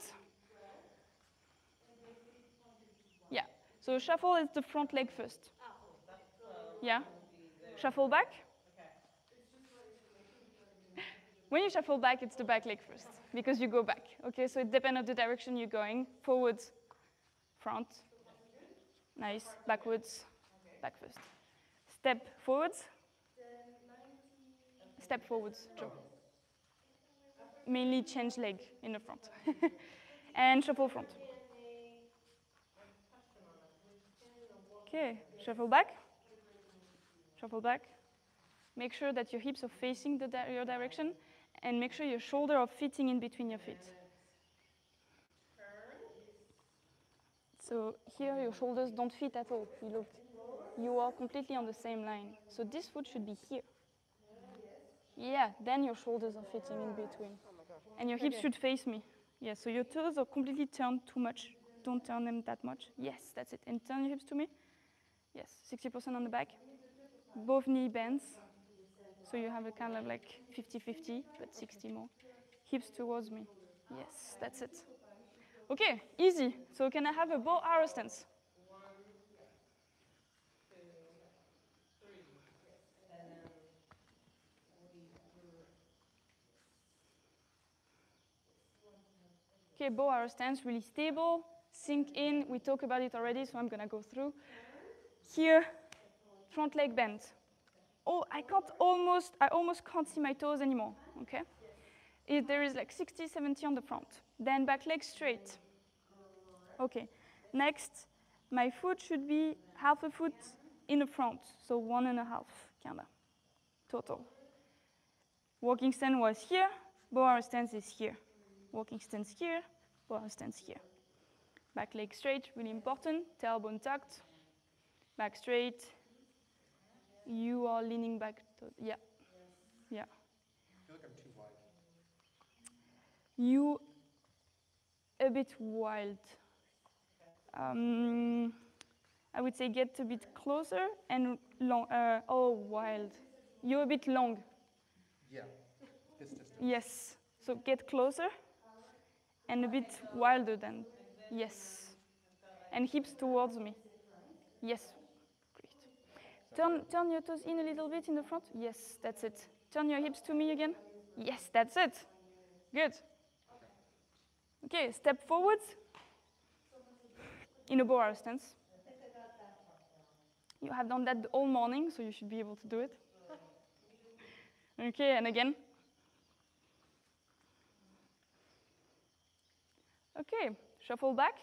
Yeah, so shuffle is the front leg first. Yeah, shuffle back. When you shuffle back, it's the back leg first, because you go back. Okay, so it depends on the direction you're going. Forwards, front. Nice. Backwards, back first. Step forwards. Step forwards, Joe. Mainly change leg in the front. And shuffle front. Okay, shuffle back. Shuffle back. Make sure that your hips are facing your direction, and make sure your shoulders are fitting in between your feet. So here your shoulders don't fit at all. You are completely on the same line. So this foot should be here. Yeah, then your shoulders are fitting in between. And your hips should face me. Yeah, so your toes are completely turned too much. Don't turn them that much. Yes, that's it. And turn your hips to me. Yes, 60% on the back. Both knee bends. So you have a kind of like 50-50, but 60 more. Hips towards me. Yes, that's it. Okay, easy. So can I have a bow arrow stance? Okay, bow arrow stance, really stable. Sink in. We talked about it already, so I'm gonna go through. Here, front leg bend. Oh, I almost can't see my toes anymore, okay? There is like 60, 70 on the front. Then back leg straight. Okay, next, my foot should be half a foot in the front, so 1.5, kinda, total. Walking stance was here, bow arrow stance is here. Walking stance here, bow arrow stance here. Back leg straight, really important, tailbone tucked, back straight. You are leaning back, yeah, yeah. I feel like I'm too wide. You a bit wild. I would say get a bit closer and long. Oh, wild. You're a bit long. Yeah, this distance. Yes. So get closer and a bit wilder than. Yes. And hips towards me. Yes. Great. Turn your toes in a little bit in the front. Yes, that's it. Turn your hips to me again. Yes, that's it. Good. Okay, step forwards in a bow arrow stance. You have done that all morning, so you should be able to do it. Okay, and again. Okay, shuffle back.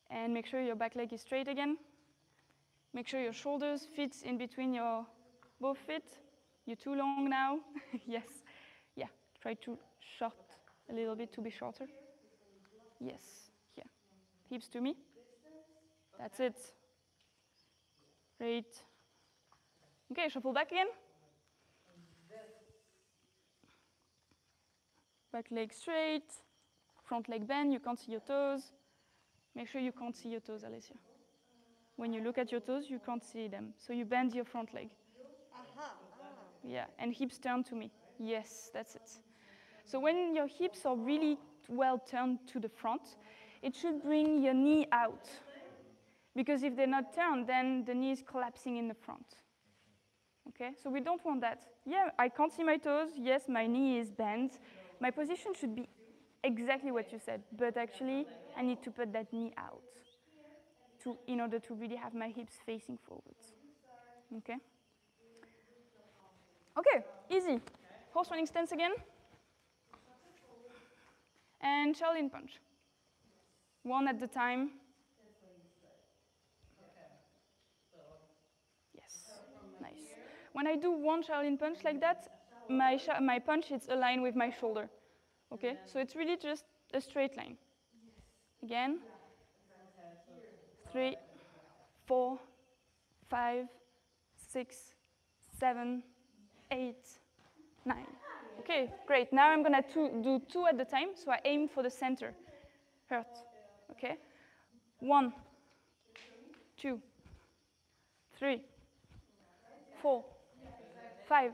And make sure your back leg is straight again. Make sure your shoulders fit in between your both feet. You're too long now. Yes. Yeah, try to short a little bit to be shorter. Yes, here. Hips to me. That's it. Great. Okay, shuffle back again. Back leg straight. Front leg bend, you can't see your toes. Make sure you can't see your toes, Alessia. When you look at your toes, you can't see them. So you bend your front leg. Yeah, and hips turn to me. Yes, that's it. So when your hips are really well turned to the front, it should bring your knee out. Because if they're not turned, then the knee is collapsing in the front. Okay, so we don't want that. Yeah, I can't see my toes. Yes, my knee is bent. My position should be exactly what you said, but actually I need to put that knee out in order to really have my hips facing forwards. Okay? Okay, easy. Horse running stance again. And Shaolin punch. One at a time. Yes, nice. When I do one Shaolin punch like that, my punch is aligned with my shoulder. Okay, so it's really just a straight line. Again. 3, 4, 5, 6, 7, 8, 9. Okay, great. Now I'm going to do 2 at the time, so I aim for the center. Hurt. Okay? 1, 2, 3, 4, 5,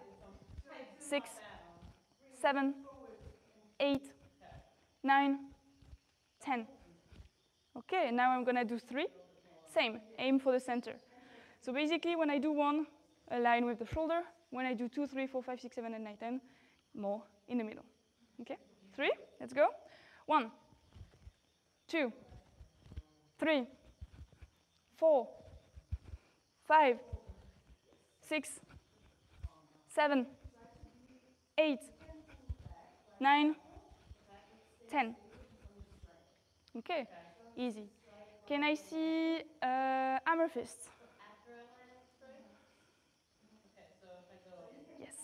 6, 7, 8, 9, 10. Okay, now I'm going to do 3. Same, aim for the center. So basically, when I do 1, align with the shoulder. When I do 2, 3, 4, 5, 6, 7, and 9, 10, more in the middle. Okay, 3, let's go. 1, 2, 3, 4, 5, 6, 7, 8, 9, 10. Okay, easy. Can I see hammer fist? Yes.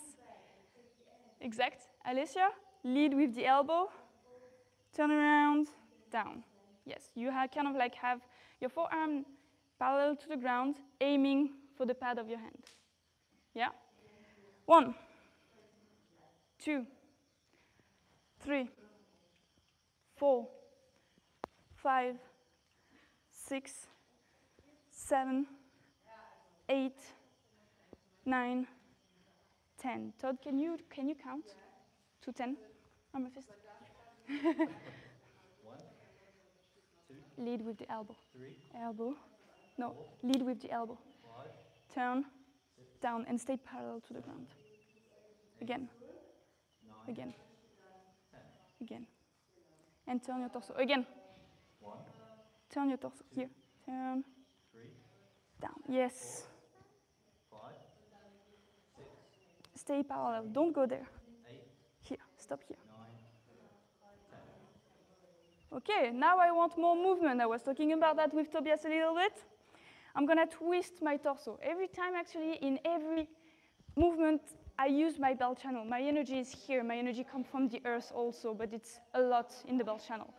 Exact. Alessia, lead with the elbow. Turn around, down. Yes, you kind of like have your forearm parallel to the ground, aiming for the pad of your hand. Yeah? 1, 2, 3, 4, 5, 6, 7, 8, 9, 10. Todd, can you count to 10? I'm a fist. 1, 2, Lead with the elbow. 3, Elbow. No, 4, lead with the elbow. 5, Turn 6, down and stay parallel to the ground. 8, Again, 9, again, 10. again. And turn your torso. Again. 1, Turn your torso. 2, Here. Turn 3, down. Yes. 4, 5, 6, Stay parallel. Don't go there. 8, Here. Stop here. 9, 10. Okay, now I want more movement. I was talking about that with Tobias a little bit. I'm going to twist my torso. Every time, actually, in every movement, I use my belt channel. My energy is here. My energy comes from the earth also, but it's a lot in the belt channel.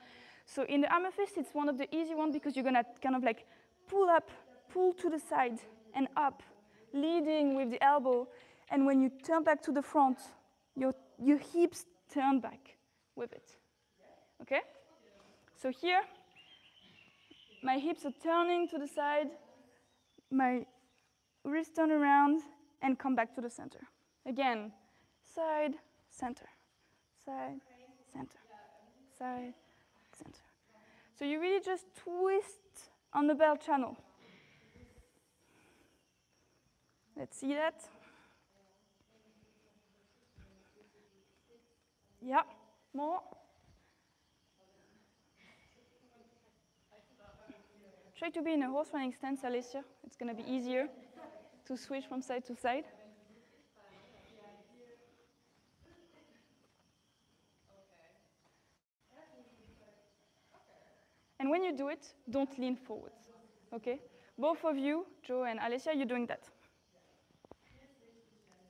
So in the hammer fist, it's one of the easy ones because you're going to kind of like pull up, pull to the side, and up, leading with the elbow. And when you turn back to the front, your hips turn back with it. Okay? So here, my hips are turning to the side, my wrist turn around, and come back to the center. Again, side, center, side, center, side, center. So you really just twist on the belt channel. Let's see that. Yeah, more. Try to be in a horse running stance, Alicia. It's going to be easier to switch from side to side. And when you do it, don't lean forward, okay? Both of you, Joe and Alicia, you're doing that.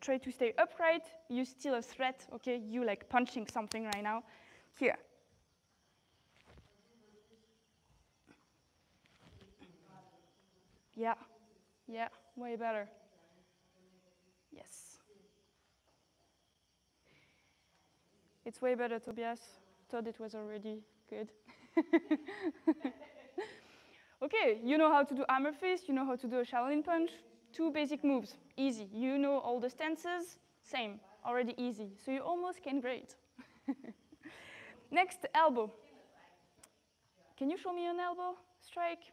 Try to stay upright. You still a threat, okay? You like punching something right now. Here. Yeah, yeah, way better. Yes. It's way better, Tobias. Thought it was already good. Okay, you know how to do hammer fist, you know how to do a Shaolin punch. 2 basic moves, easy. You know all the stances, same, already easy. So you almost can grade. Next, elbow. Can you show me an elbow strike?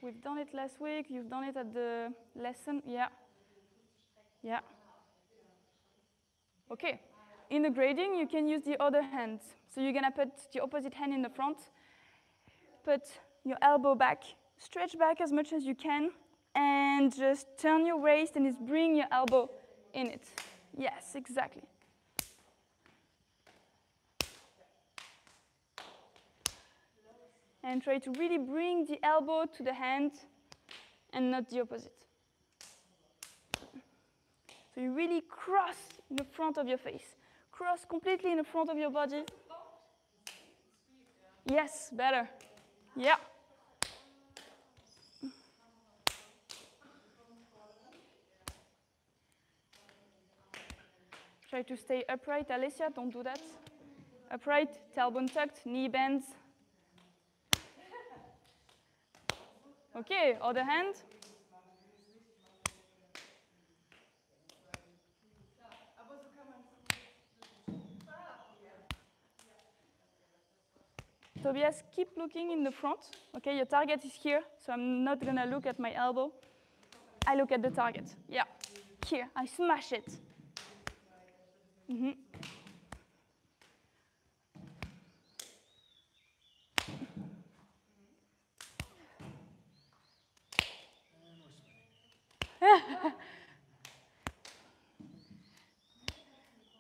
We've done it last week, you've done it at the lesson, yeah. Yeah. Okay, in the grading, you can use the other hand. So you're gonna put the opposite hand in the front, put your elbow back, stretch back as much as you can, and just turn your waist and just bring your elbow in it. Yes, exactly. And try to really bring the elbow to the hand and not the opposite. So you really cross in the front of your face. Cross completely in the front of your body. Yes, better. Yeah. Try to stay upright, Alicia, don't do that. Upright, tailbone tucked, knee bends. Okay, other hand. Tobias, keep looking in the front. Okay, your target is here, so I'm not gonna look at my elbow. I look at the target. Yeah, here, I smash it. Mm-hmm.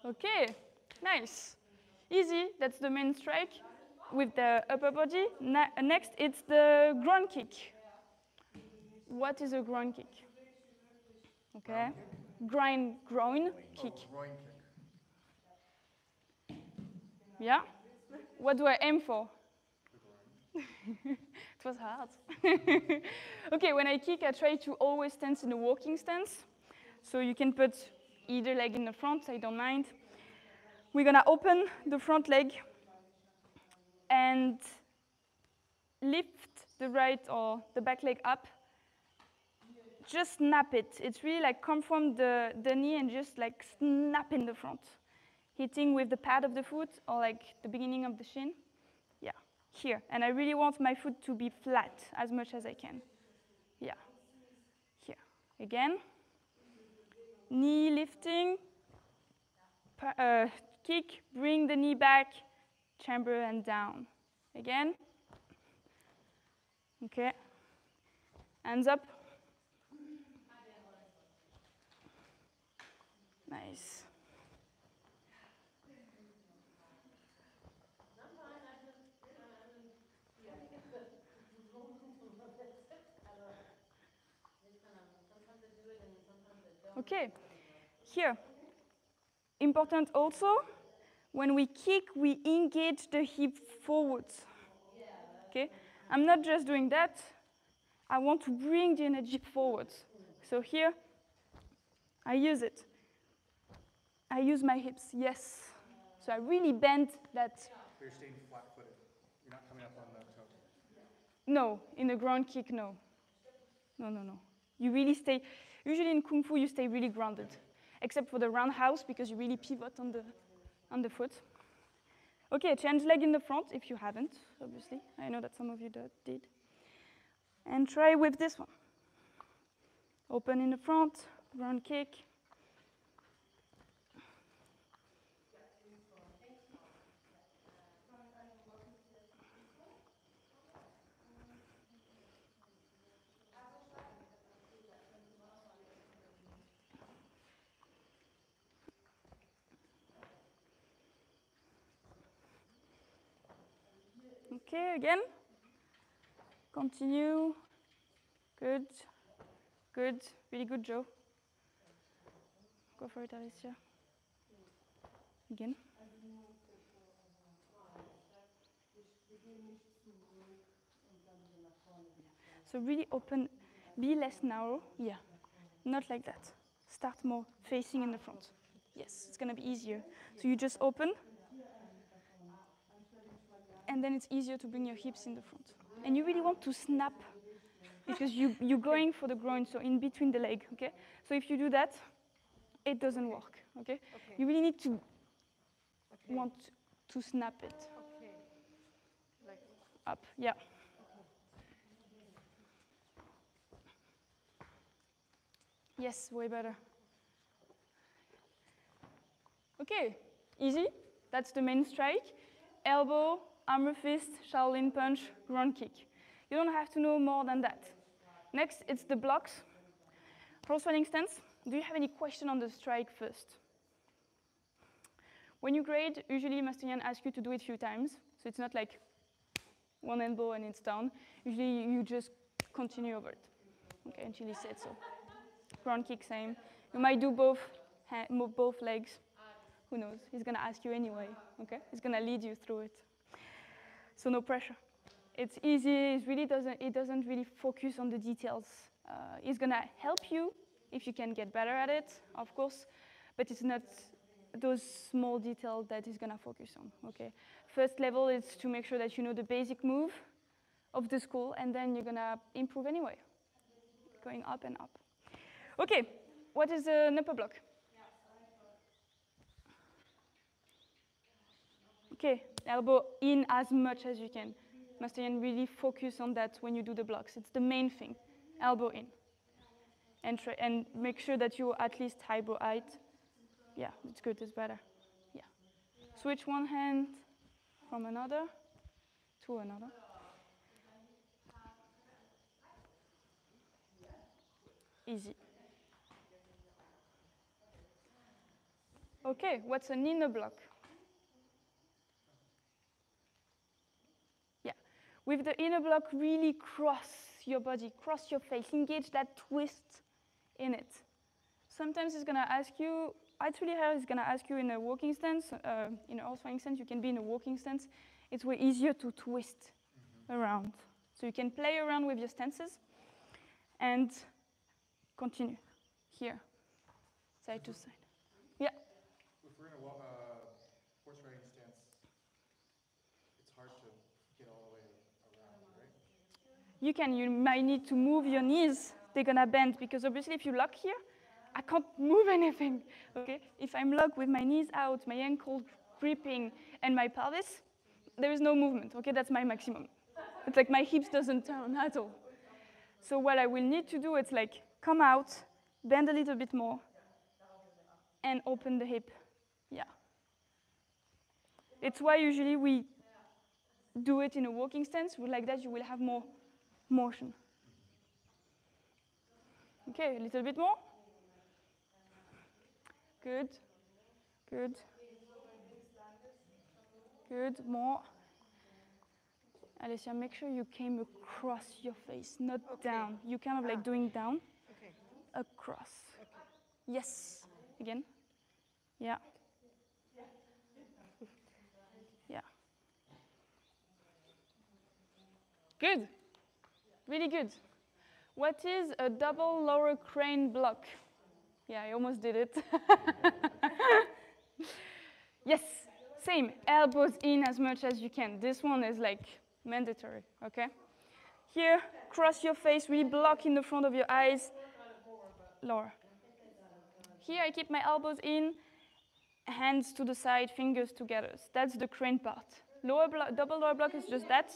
Okay, nice. Easy, that's the main strike with the upper body. Next, it's the ground kick. What is a ground kick? Okay, groin kick. Oh, groin kick. Yeah? What do I aim for? The groin. It was hard. Okay, when I kick, I try to always stand in a walking stance. So you can put either leg in the front, I don't mind. We're gonna open the front leg and lift the right or the back leg up. Just snap it. It's really like come from the knee and just like snap in the front. Hitting with the pad of the foot or like the beginning of the shin. Yeah, here. And I really want my foot to be flat as much as I can. Yeah, here. Again. Knee lifting. Kick, bring the knee back, chamber and down. Again. Okay. Hands up. Nice. Okay, here. Important also, when we kick, we engage the hip forwards. Okay, I'm not just doing that. I want to bring the energy forwards. So here, I use it. I use my hips, yes. So I really bend that. So you're staying flat-footed. You're not coming up on the toe. No, in a ground kick, no. No, no, no. You really stay, usually in Kung Fu, you stay really grounded, except for the roundhouse, because you really pivot on the foot. Okay, change leg in the front, if you haven't, obviously. I know that some of you did. And try with this one. Open in the front, ground kick. Okay, again. Continue. Good. Good. Really good, Joe. Go for it, Alicia. Again. So really open, be less narrow. Yeah, not like that. Start more facing in the front. Yes, it's gonna be easier. So you just open, and then it's easier to bring your hips in the front. And you really want to snap, because you're going for the groin, so in between the leg, okay? So if you do that, it doesn't work, okay? You really need to want to snap it. Okay. Like Up, yeah. Yes, way better. Okay, easy. That's the main strike. Elbow, armor fist, Shaolin punch, ground kick. You don't have to know more than that. Next, it's the blocks. Horse running stance. Do you have any question on the strike first? When you grade, usually Master Yan asks you to do it a few times. So it's not like one elbow and it's down. Usually you just continue over it. Okay, and Chili said so. Ground kick, same. You might do both legs. Who knows? He's gonna ask you anyway, okay? He's gonna lead you through it. So no pressure. It's easy, it doesn't really focus on the details. It's gonna help you if you can get better at it, of course, but it's not those small details that he's gonna focus on, okay? First level is to make sure that you know the basic move of the school, and then you're gonna improve anyway, going up and up. Okay, what is an upper block? Okay, elbow in as much as you can. Master Yan, really focus on that when you do the blocks. It's the main thing, elbow in. And make sure that you're at least eyebrow height. Yeah, it's good, it's better. Yeah. Switch one hand from another to another. Easy. Okay, what's an inner block? Yeah, with the inner block, really cross your body, cross your face, engage that twist in it. Sometimes it's gonna ask you, actually it's gonna ask you in a walking stance, in a horse riding stance, you can be in a walking stance. It's way easier to twist around. So you can play around with your stances and continue here. side to side. Yeah. If we're in a horse riding stance, it's hard to get all the way around, right? You might need to move your knees. They're gonna bend because obviously if you lock here, I can't move anything, okay? If I'm locked with my knees out, my ankle gripping, and my pelvis, there is no movement, okay? That's my maximum. It's like my hips doesn't turn at all. So what I will need to do is like come out, bend a little bit more, and open the hip, yeah. It's why usually we do it in a walking stance. Like that you will have more motion. Okay, a little bit more. Good, good, good, more. Alessia, make sure you came across your face, not down. You kind of like doing down, across. Yes, again. Yeah. Yeah. Good, really good. What is a double lower crane block? Yeah, I almost did it. Yes, same, elbows in as much as you can. This one is like mandatory, okay? Here, cross your face, really block in the front of your eyes. Lower. Here, I keep my elbows in, hands to the side, fingers together. That's the crane part. Double lower block is just that.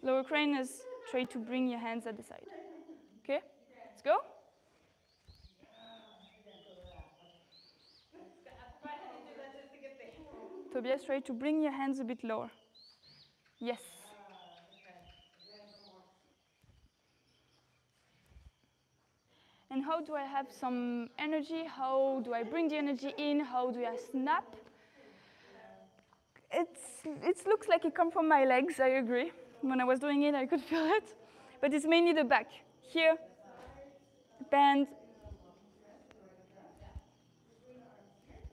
Lower crane is try to bring your hands at the side. Okay, let's go. Tobias, try to bring your hands a bit lower. Yes. And how do I have some energy? How do I bring the energy in? How do I snap? It looks like it comes from my legs, I agree. When I was doing it, I could feel it. But it's mainly the back. Here, bend.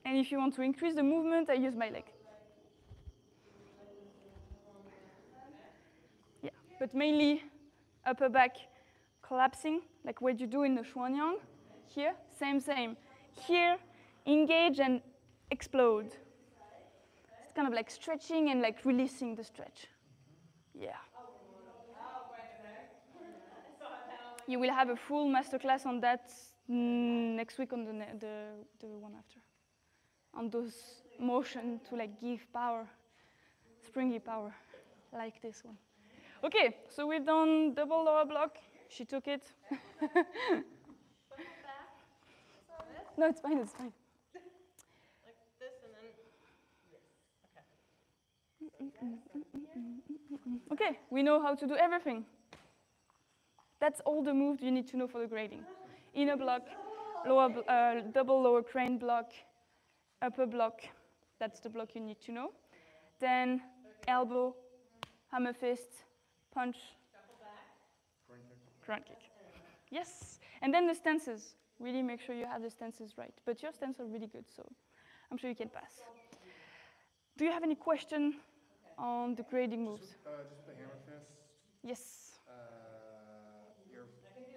And if you want to increase the movement, I use my leg. Yeah, but mainly upper back collapsing, like what you do in the Shuang. Here, same. Here, engage and explode. It's kind of like stretching and like releasing the stretch. Yeah. You will have a full masterclass on that next week on the one after. On those motion to like give power, springy power, like this one. Okay, so we've done double lower block. She took it. No, it's fine, it's fine. Like this and then, yes, okay. Okay, we know how to do everything. That's all the moves you need to know for the grading. Inner block, double lower crane block, upper block. That's the block you need to know. Then elbow, hammer fist, punch, grunt kick. Yes, and then the stances. Really make sure you have the stances right. But your stances are really good, so I'm sure you can pass. Do you have any question on the grading moves? Just the hammer fist. Yes. You're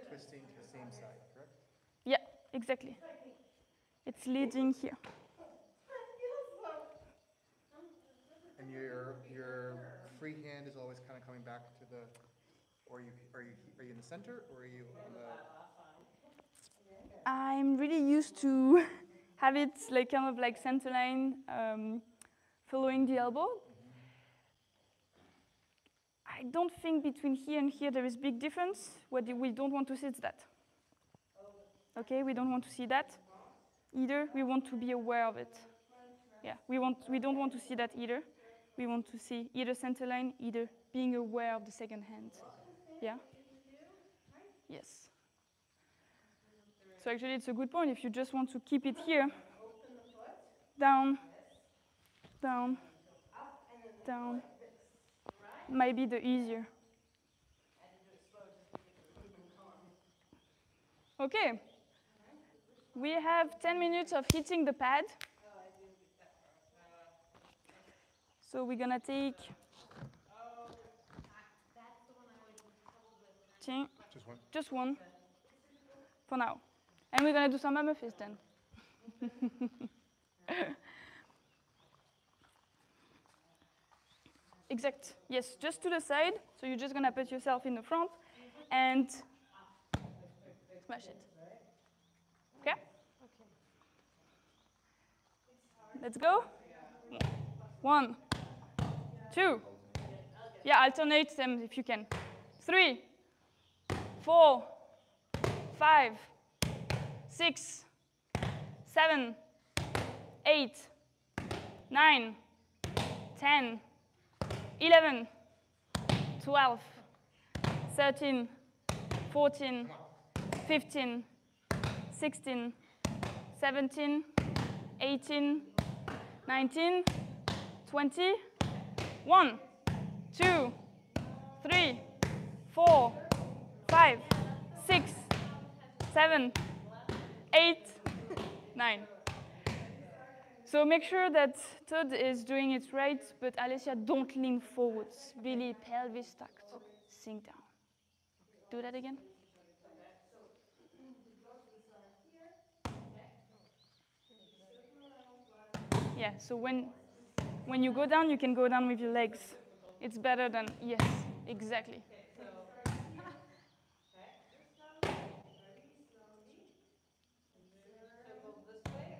twisting to the same side, correct? Yeah, exactly. It's leading here. And your free hand is always kind of coming back to the, or are you in the center, or are you on the? I'm really used to have it like kind of like center line, following the elbow. I don't think between here and here there is big difference. What we don't want to see is that. Okay, we don't want to see that either. We want to be aware of it. Yeah, we don't want to see that either. We want to see either center line, either being aware of the second hand. Yeah? Yes. So actually it's a good point. If you just want to keep it here, down, down, down, might be the easier. Okay. We have 10 minutes of hitting the pad. So we're gonna take just one for now. And we're gonna do some hammer fist then. Exact. Yes, just to the side. So you're just gonna put yourself in the front and smash it. Okay? Let's go. 1, 2. Yeah, alternate them if you can. 3, 4, 5, 6, 7, 8, 9, 10, 11, 12, 13, 14, 15, 16, 17, 18, 19, 20, 1, 2, 3, 4, 5, 6, 7, 8, 9. So make sure that Todd is doing it right, but Alessia, don't lean forwards. Really pelvis tucked. Sink down. Do that again. Yeah, so when you go down, you can go down with your legs. It's better than, yes, exactly.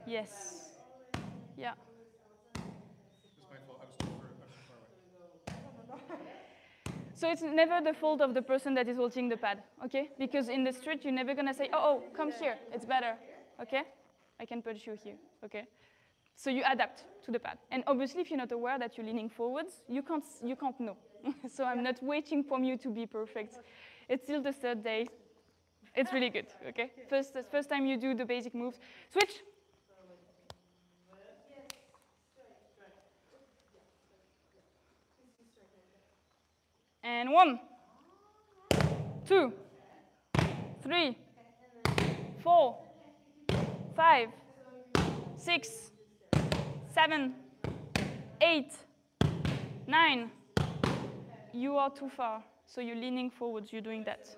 Yes. Yeah. It's my fault. I was too far away. So it's never the fault of the person that is holding the pad, okay? Because in the street, you're never gonna say, oh, come here, it's better, okay? I can put you here, okay? So you adapt to the pad. And obviously, if you're not aware that you're leaning forwards, you can't know. So I'm not waiting for you to be perfect. It's still the third day. It's really good, okay? First time you do the basic moves. Switch. And 1, 2, 3, 4, 5, 6, 7, 8, 9. You are too far, so you're leaning forwards, you're doing that.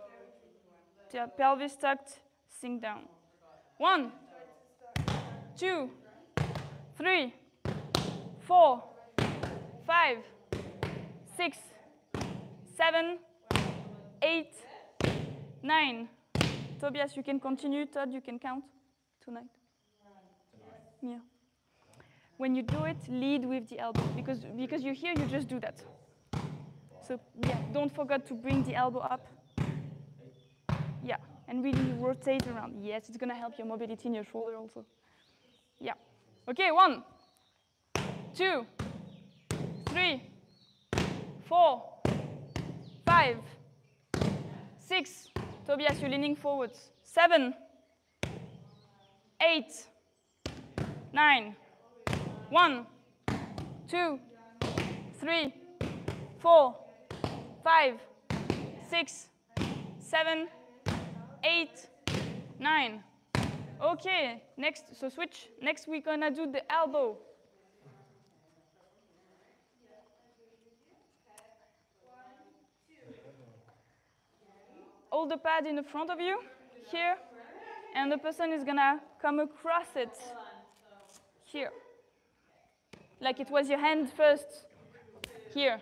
Pelvis tucked, sink down. 1, 2, 3, 4, 5, 6, 7, 8, 9. Tobias, you can continue. Todd, you can count tonight. Yeah. When you do it, lead with the elbow. Because you're here, you just do that. So yeah, don't forget to bring the elbow up. Yeah, and really rotate around. Yes, it's gonna help your mobility in your shoulder also. Yeah. Okay, 1, 2, 3, 4, 5, 6. Tobias, you're leaning forwards. 7, 8, 9. 1, 2, 3, 4, 5, 6, 7, 8, 9. Okay, next, so switch. Next, we're gonna do the elbow. Hold the pad in the front of you, here, and the person is gonna come across it, here. Like it was your hand first, here.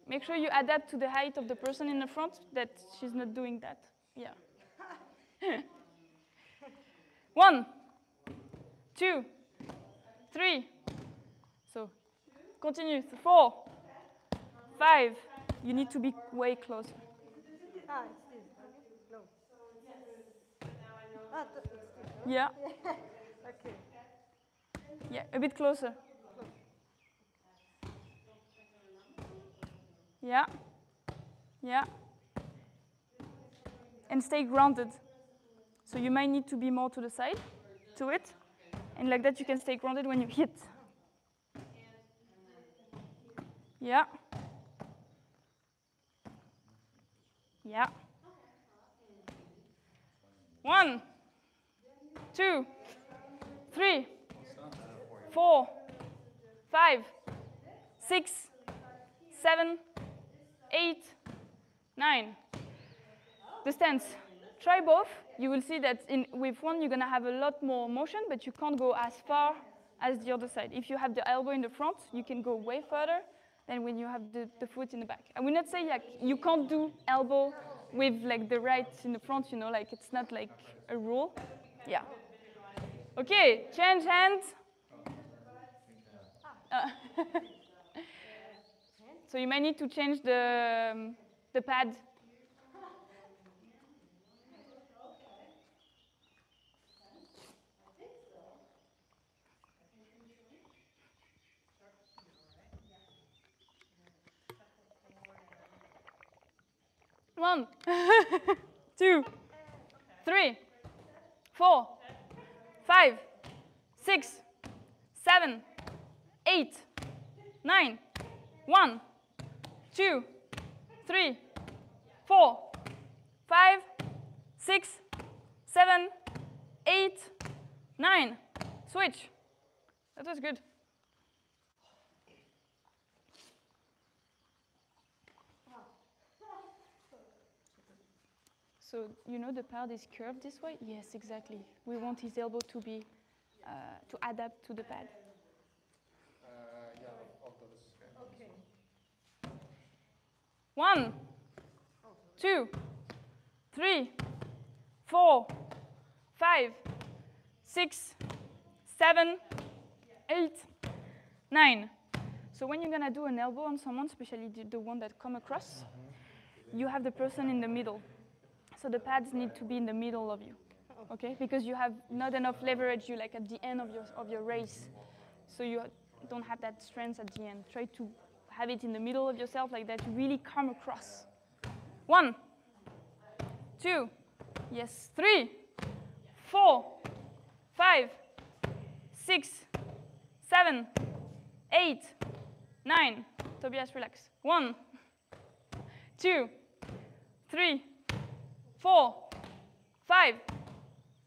Make sure you adapt to the height of the person in the front, that she's not doing that. Yeah. 1, 2, 3. So continue. 4, 5. You need to be way closer. Ah, it's this. No. Ah, it's this. Yeah. Okay. Yeah, a bit closer. Yeah. Yeah. And stay grounded. So you might need to be more to the side, to it. And like that you can stay grounded when you hit. Yeah. Yeah. 1, 2, 3, 4, 5, 6, 7, 8, 9. The stance. try both. You will see that with one, you're going to have a lot more motion, but you can't go as far as the other side. If you have the elbow in the front, you can go way further than when you have the foot in the back. I will not say like you can't do elbow with like the right in the front, you know, like it's not like a rule. Yeah. Okay, change hands. So you may need to change the pad. One, 2, 3, 4, 5, 6, 7, 8, 9. 1, 2, 3, 4, 5, 6, 7, 8, 9. Switch. That was good. So you know the pad is curved this way? Yes, exactly. We want his elbow to be to adapt to the pad. Okay. 1, 2, 3, 4, 5, 6, 7, 8, 9. So when you're gonna do an elbow on someone, especially the one that come across, you have the person in the middle. So the pads need to be in the middle of you, okay? Because you have not enough leverage, you like at the end of your race. So you don't have that strength at the end. Try to have it in the middle of yourself like that, you really come across. 1, 2, yes, 3, 4, 5, 6, 7, 8, 9. Tobias, relax. 1, 2, 3, 4, 5,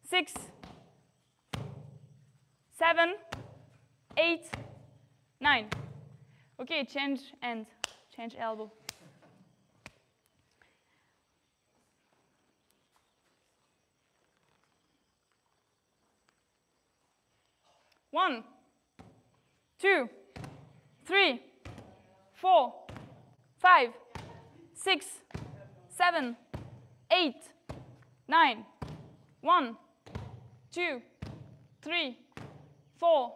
6, 7, 8, 9. Okay, change hand, change elbow. One, 2, 3, 4, 5, 6, 7, 8, 9. 1, 2, 3, 4,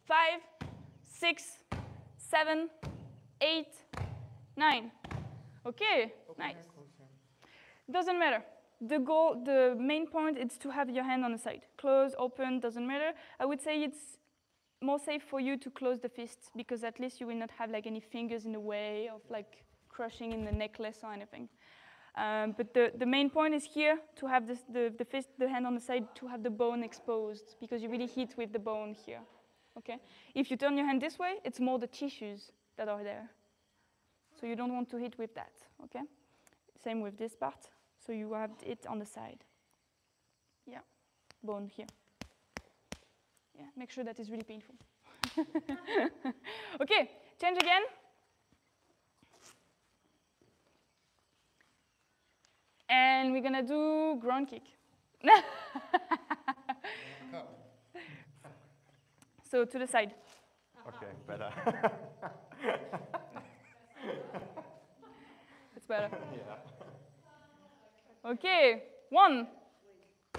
5, 6, 7, 8, 9. Okay, nice. Doesn't matter. The goal, the main point is to have your hand on the side. Close, open, doesn't matter. I would say it's more safe for you to close the fists because at least you will not have like any fingers in the way of like crushing in the necklace or anything. But the main point is here to have the fist, the hand on the side, to have the bone exposed because you really hit with the bone here. Okay. If you turn your hand this way, it's more the tissues that are there. So you don't want to hit with that. Okay. Same with this part. So you have it on the side. Yeah. Bone here. Yeah. Make sure that is really painful. Okay. Change again. And we're gonna do ground kick. So to the side. Okay, better. It's better. Yeah. Okay, 1.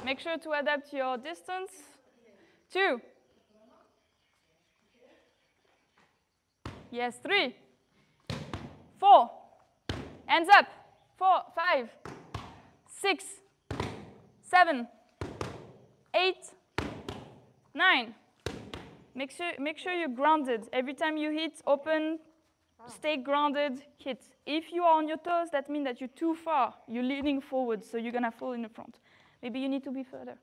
Make sure to adapt your distance. 2. Yes, 3. 4. Hands up. 4, 5. 6, 7, 8, 9. Make sure you're grounded. Every time you hit, open, stay grounded, hit. If you are on your toes, that means that you're too far. You're leaning forward, so you're gonna fall in the front. Maybe you need to be further,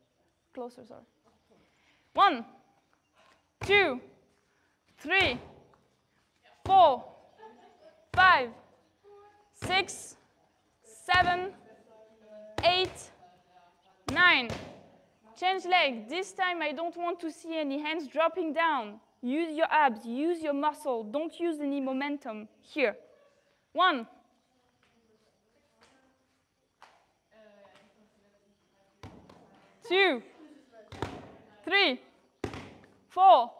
closer, sorry. 1, 2, 3, 4, 5, 6, 7, 8, 9. Change leg. This time I don't want to see any hands dropping down. Use your abs, use your muscle. Don't use any momentum here. 1. 2, 3, 4,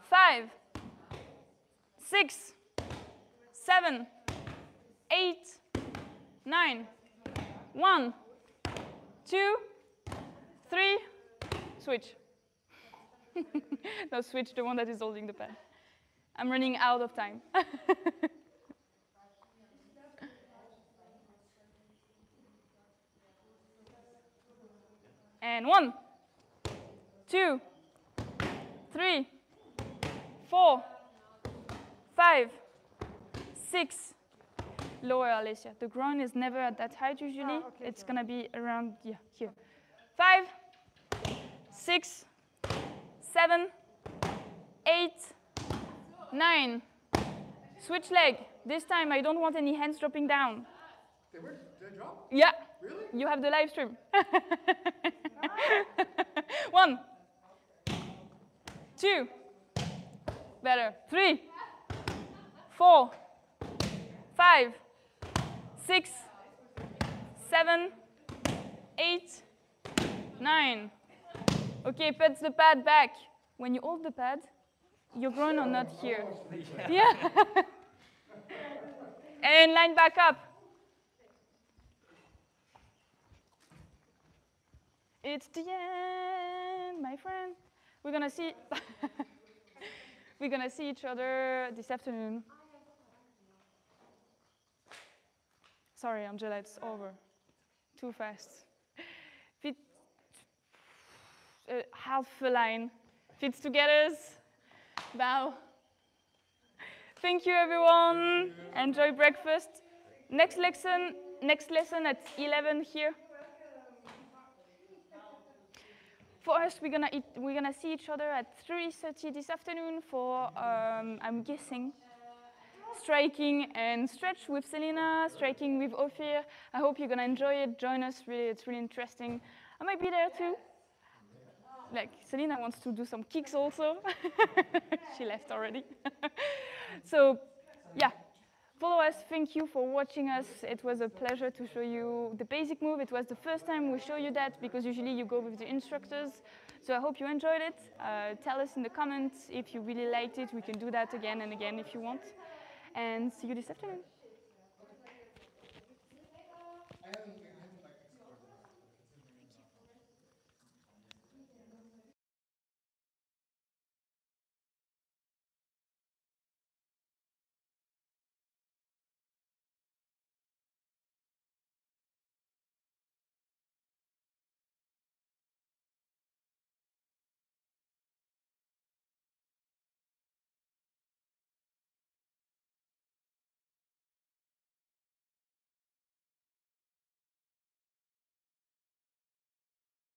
5, 6, 7, 8, 9. 1, 2, 3, switch. No, switch the one that is holding the pad. I'm running out of time. And 1, 2, 3, 4, 5, 6. Lower, Alicia. The ground is never at that height usually. Okay, it's going to be around here. 5, 6, 7, 8, 9. Switch leg. This time I don't want any hands dropping down. They drop? Yeah. Really? You have the live stream. 1, 2, better. 3, 4, 5, 6, 7, 8, 9. Okay, put the pad back. When you hold the pad, your groin are not here. Yeah. And line back up. It's the end, my friend. We're gonna see. We're gonna see each other this afternoon. Sorry, Angela, it's over. Too fast. Feet, half a line. Feet together. Bow. Thank you, everyone. Enjoy breakfast. Next lesson at 11 here. For us, we're gonna see each other at 3:30 this afternoon for I'm guessing striking and stretch with Selena, striking with Ophir. I hope you're gonna enjoy it. Join us. Really, it's really interesting. I might be there too. Like Selena wants to do some kicks also. She left already. So, yeah. Follow us. Thank you for watching us. It was a pleasure to show you the basic move. It was the first time we show you that because usually you go with the instructors. So I hope you enjoyed it. Tell us in the comments if you really liked it. We can do that again and again if you want. And see you this afternoon.